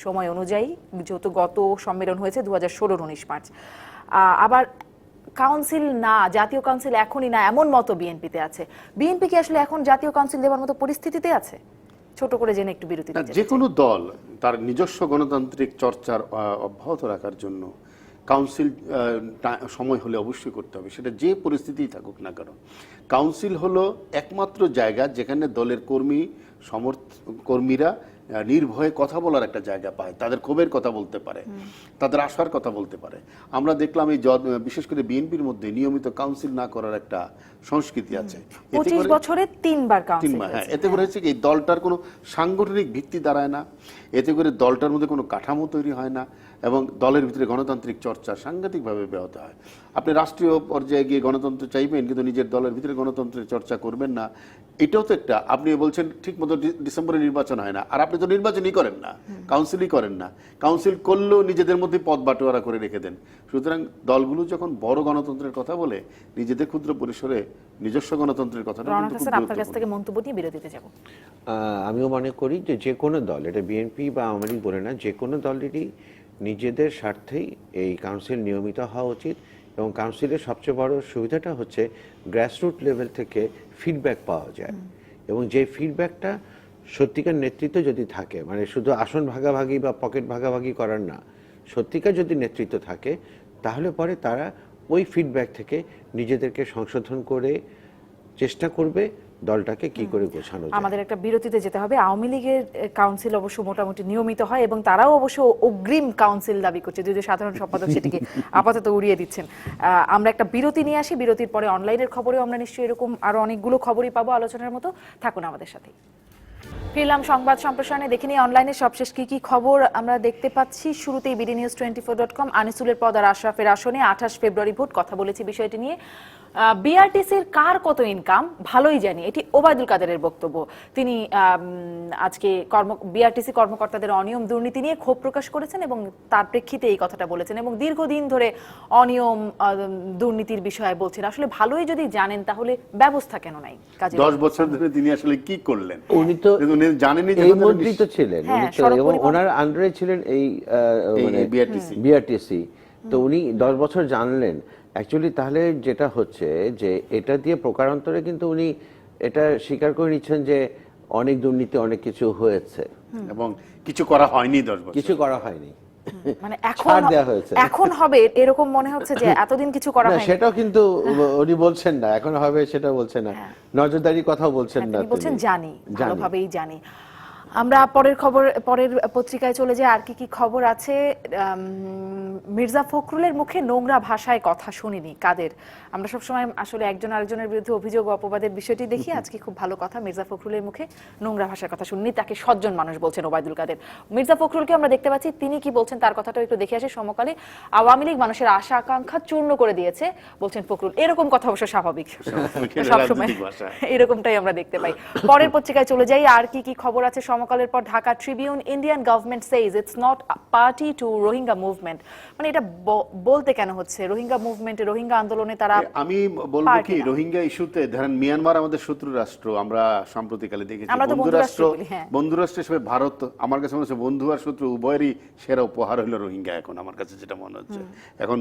সময় অনুযায়ী, যেহেতু গত সম্মেলন হয়েছে 2016-19 মার্চ। আবার কাউন্সিল না, জাতীয় কাউন্সিল এখনই না, এমন মতো বিএনপিতে আছে। বিএনপি কি আসলে এখন জাতীয় কাউন্সিল দেওয়ার মতো পরিস্থিতিতে আছে? ছোট করে জেনে একটু বিরতি দিতে চাই। যে কোনো দল তার নিজস্ব গণতান্ত্রিক চর্চার অব্যাহত রাখার জন্য কাউন্সিল সময় হলে অবশ্যই করতে হবে, সেটা যে পরিস্থিতিই থাকুক না কেন। কাউন্সিল হলো একমাত্র জায়গা যেখানে দলের কর্মীরা নির্ভয়ে কথা বলার একটা জায়গা পায়, তাদের ক্ষোভের কথা বলতে পারে, তাদের আশার কথা বলতে পারে। আমরা দেখলাম এই বিশেষ করে বিএনপির মধ্যে নিয়মিত কাউন্সিল না করার একটা সংস্কৃতি আছে। 25 বছরে 3 বার কাউন্সিল। হ্যাঁ, এতে করে হচ্ছে কি এই দলটার কোনো সাংগঠনিক ভিত্তি দাঁড়ায় না, এতে করে দলটার মধ্যে কোনো কাঠামো তৈরি হয় না এবং দলের ভিতরে গণতান্ত্রিক চর্চা সাংঘাতিকভাবে ব্যাহত হয়। আপনি রাষ্ট্রীয় পর্যায়ে গিয়ে গণতন্ত্র চাইবেন কিন্তু নিজের দলের ভিতরে গণতন্ত্রের চর্চা করবেন না, এটাও তো একটা। আপনি বলছেন ঠিক মতো ডিসেম্বরে নির্বাচন হয় না, আর আপনি তো নির্বাচনই করেন না, কাউন্সিলই করেন না। কাউন্সিল করলেও নিজেদের মধ্যে পদ বাটোয়ারা করে রেখে দেন। সুতরাং দলগুলো যখন বড় গণতন্ত্রের কথা বলে নিজেদের ক্ষুদ্র পরিসরে নিজস্ব গণতন্ত্রের কথাটা কিন্তু খুব আপনার কাছ থেকে মন্তব্য নিয়ে বিরতিতে যাব। আমিও মনে করি যে যে কোনো দল, এটা বিএনপি বা আওয়ামী লীগ বলে না, যে কোনো দলেরই নিজেদের স্বার্থেই এই কাউন্সিল নিয়মিত হওয়া উচিত। এবং কাউন্সিলের সবচেয়ে বড় সুবিধাটা হচ্ছে গ্রাসরুট লেভেল থেকে ফিডব্যাক পাওয়া যায় এবং যে ফিডব্যাকটা সত্যিকার নেতৃত্ব যদি থাকে, মানে শুধু আসন ভাগাভাগি বা পকেট ভাগাভাগি করার না, সত্যিকার যদি নেতৃত্ব থাকে তাহলে পরে তারা ওই ফিডব্যাক থেকে নিজেদেরকে সংশোধন করে চেষ্টা করবে দলটাকে কি করে গোছানো যায়। আমাদের একটা বিরতিতে যেতে হবে। আওয়ামী লীগের কাউন্সিল অবশ্য মোটামুটি নিয়মিত হয় এবং তারাও অবশ্য অগ্রিম কাউন্সিল দাবি করছে, যদিও সাধারণ সম্পাদক সেটিকে আপাতত উড়িয়ে দিচ্ছেন। আমরা একটা বিরতি নিয়ে আসি, বিরতির পরে অনলাইনের খবরেও আমরা নিশ্চয়ই এরকম আরো অনেকগুলো খবরই পাবো আলোচনার মতো। থাকুন আমাদের সাথে। ফিরলাম সংবাদ সম্প্রসারণে, দেখে নিয়ে অনলাইনে সবশেষ কি কি খবর আমরা দেখতে পাচ্ছি। শুরুতেই BDNews24.com, আনিসুলের পদ আর আশরাফের আসনে 28 ফেব্রুয়ারি ভোট। কথা বলেছি বিষয়টি নিয়ে। বিআরটিসির কার কত ইনকাম ভালোই জানি, এটি ওবায়দুল কাদেরের বক্তব্য। তিনি আজকে বিআরটিসি কর্মকর্তাদের অনিয়ম দুর্নীতি নিয়ে ক্ষোভ প্রকাশ করেছেন এবং তার প্রেক্ষিতে এই কথাটা বলেছেন এবং দীর্ঘদিন ধরে অনিয়ম দুর্নীতির বিষয়ে বলছেন। আসলে ভালোই যদি জানেন তাহলে ব্যবস্থা কেন নাই? 10 বছর ধরে তিনি আসলে কি করলেন? উনি তো জানেনই, এই মন্ত্রী তো ছিলেন, এবং ওনার আন্ডারে ছিলেন এই বিআরটিসি। তো উনি 10 বছর জানলেন অ্যাকচুয়ালি। তাহলে যেটা হচ্ছে যে এটা দিয়ে প্রকারান্তরে কিন্তু উনি এটা স্বীকার করে নিচ্ছেন যে অনেক দুর্নীতি, অনেক কিছু হয়েছে এবং কিছু করা হয়নি, 10 বছর কিছু করা হয়নি, মানে এখন হবে এরকম মনে হচ্ছে যে এতদিন কিছু করা হয়নি। সেটাও কিন্তু উনি বলছেন না, এখন হবে সেটা বলছেন না, নজরদারির কথাও বলছেন না, বলছেন জানি, ভালোভাবেই জানি। আমরা পরের পত্রিকায় চলে যাই। আর কি খবর আছে? মির্জা ফখরুলের মুখে নোংরা ভাষায় কথা শুনিনি কাদের। আমরা সবসময় আসলে একজন আরেকজনের বিরুদ্ধে অভিযোগ অপবাদের বিষয়টি দেখি। আজকে খুব ভালো কথা, মির্জা ফখরুলের মুখে নোংরা ভাষার কথা শুনিনি, তাকে সজ্জন মানুষ বলছেন ওবায়দুল কাদের। মির্জা ফখরুলকে আমরা দেখতে পাচ্ছি, তিনি কি বলছেন তার কথাটাও একটু দেখে আসি। সমকালে আওয়ামী লীগ মানুষের আশা আকাঙ্ক্ষা চূর্ণ করে দিয়েছে বলছেন ফখরুল। এরকম কথা অবশ্য স্বাভাবিক, সবসময় এরকমটাই আমরা দেখতে পাই। পরের পত্রিকায় চলে যাই। আর কি খবর আছে সমকালের পর? Dhaka Tribune, Indian government says it's not party to Rohingya movement. মানে এটা বলতে কেন হচ্ছে? রোহিঙ্গা মুভমেন্টে, রোহিঙ্গা আন্দোলনে তারা, আমি বলবো কি, রোহিঙ্গা ইস্যুতে ধরেন মিয়ানমার আমাদের শত্রু রাষ্ট্র, আমরা সাম্প্রতিককালে দেখেছি বন্ধু রাষ্ট্র হিসেবে ভারত আমার কাছে মনে হচ্ছে বন্ধু আর শত্রু উভয়েরই সেরা উপহার হলো রোহিঙ্গা। এখন আমার কাছে যেটা মনে হচ্ছে, এখন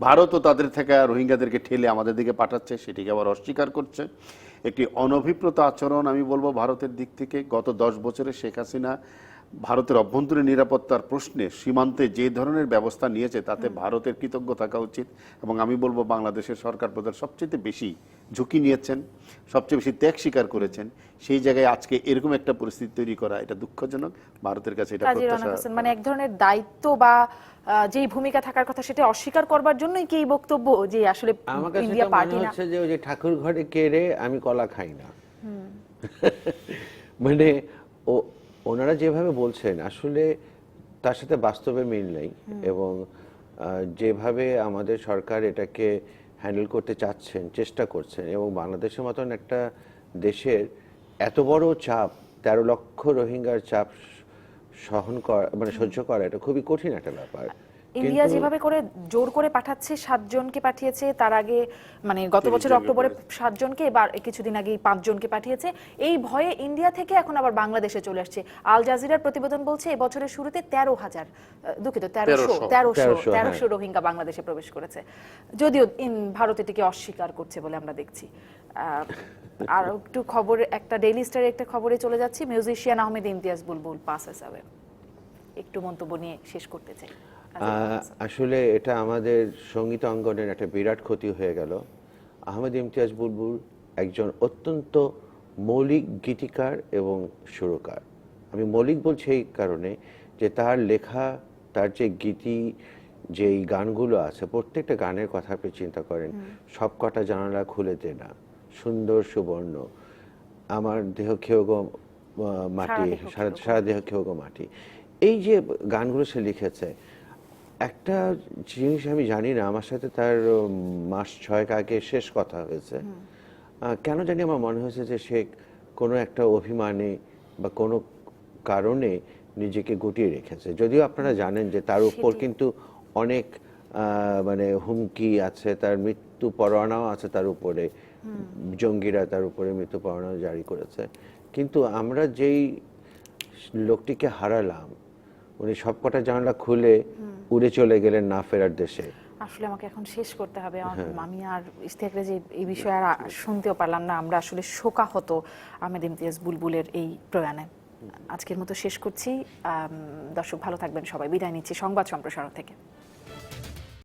ভারতও তাদের থেকে রোহিঙ্গাদেরকে ঠেলে আমাদের দিকে পাঠাচ্ছে, সেটিকে আবার অস্বীকার করছে। একটি অনভিপ্রেত আচরণ আমি বলবো ভারতের দিক থেকে। গত 10 বছরে শেখ হাসিনা ভারতের অভ্যন্তরীণ নিরাপত্তার প্রশ্নে সীমান্তে যে ধরনের ব্যবস্থা নিয়েছে তাতে ভারতের কৃতজ্ঞ থাকা উচিত। এবং আমি বলবো বাংলাদেশের সরকার প্রধান সবচেয়ে বেশি ঝুঁকি নিয়েছেন, সবচেয়ে বেশি ত্যাগ স্বীকার করেছেন। সেই জায়গায় আজকে এরকম একটা পরিস্থিতি তৈরি করা, এটা দুঃখজনক। ভারতের কাছে এটা প্রত্যাশা, মানে এক ধরনের দায়িত্ব বা যেই ভূমিকা থাকার কথা সেটা অস্বীকার করবার জন্যই কি এই বক্তব্য যে আসলে ইন্ডিয়া পার্টি না? হচ্ছে যে ওই যে ঠাকুর ঘরে কেড়ে আমি কলা খাই না, মানে ওনারা যেভাবে বলছেন আসলে তার সাথে বাস্তবে মিল নেই। এবং যেভাবে আমাদের সরকার এটাকে হ্যান্ডেল করতে চাচ্ছেন, চেষ্টা করছেন, এবং বাংলাদেশের মতন একটা দেশের এত বড় চাপ, 13 লক্ষ রোহিঙ্গার চাপ সহন করা, মানে সহ্য করা, এটা খুবই কঠিন একটা ব্যাপার। ইন্ডিয়া যেভাবে করে জোর করে পাঠাচ্ছে, 7 জনকে পাঠিয়েছে, তার আগে মানে গত বছর অক্টোবরে 7 জনকে, এবার কিছুদিন আগে 5 জনকে পাঠিয়েছে। এই ভয়ে ইন্ডিয়া থেকে এখন আবার বাংলাদেশে চলে আসছে। আল জাজিরার প্রতিবেদন বলছে এবছরের শুরুতে 1300 রোহিঙ্গা বাংলাদেশে প্রবেশ করেছে, যদিও ভারত এটিকে অস্বীকার করছে বলে আমরা দেখছি। আর একটু খবর, একটা ডেইলি স্টারে একটা খবরে চলে যাচ্ছি। মিউজিশিয়ান আহমেদ ইমতিয়াজ বুলবুল পাসেস অ্যাওয়ে, একটু মন্তব্য নিয়ে শেষ করতে চাই। আসলে এটা আমাদের সঙ্গীত অঙ্গনের একটা বিরাট ক্ষতি হয়ে গেল। আহমেদ ইমতিয়াজ বুলবুল একজন অত্যন্ত মৌলিক গীতিকার এবং সুরকার। আমি মৌলিক বলছি এই কারণে যে তার লেখা, তার যে গীতি, যেই গানগুলো আছে, প্রত্যেকটা গানের কথা আপনি চিন্তা করেন, সব কটা জানালা খুলে দে না, সুন্দর সুবর্ণ, আমার দেহ খেয়ে গো মাটি, সারা দেহ খেয়ে গো মাটি, এই যে গানগুলো সে লিখেছে। একটা জিনিস আমি জানি না, আমার সাথে তার মাস 6 আগে শেষ কথা হয়েছে। কেন জানি আমার মনে হয়েছে যে সে কোনো একটা অভিমানে বা কোনো কারণে নিজেকে গুটিয়ে রেখেছে। যদিও আপনারা জানেন যে তার উপর কিন্তু অনেক মানে হুমকি আছে, তার মৃত্যু পরোয়ানাও আছে তার উপরে, জঙ্গিরা তার উপরে মৃত্যু পরোয়ানা জারি করেছে। কিন্তু আমরা যেই লোকটিকে হারালাম, উনি সবকটা জানালা খুলে উড়ে চলে গেলেন না ফেরার দেশে। আসলে আমাকে এখন শেষ করতে হবে। আমি আর ইশতিয়াকরে যে এই বিষয়ে আর শুনতেও পারলাম না। আমরা আসলে শোকাহত আহমেদ ইমতিয়াজ বুলবুলের এই প্রয়াণে। আজকের মতো শেষ করছি। দর্শক ভালো থাকবেন সবাই। বিদায় নিচ্ছি সংবাদ সম্প্রসারণ থেকে।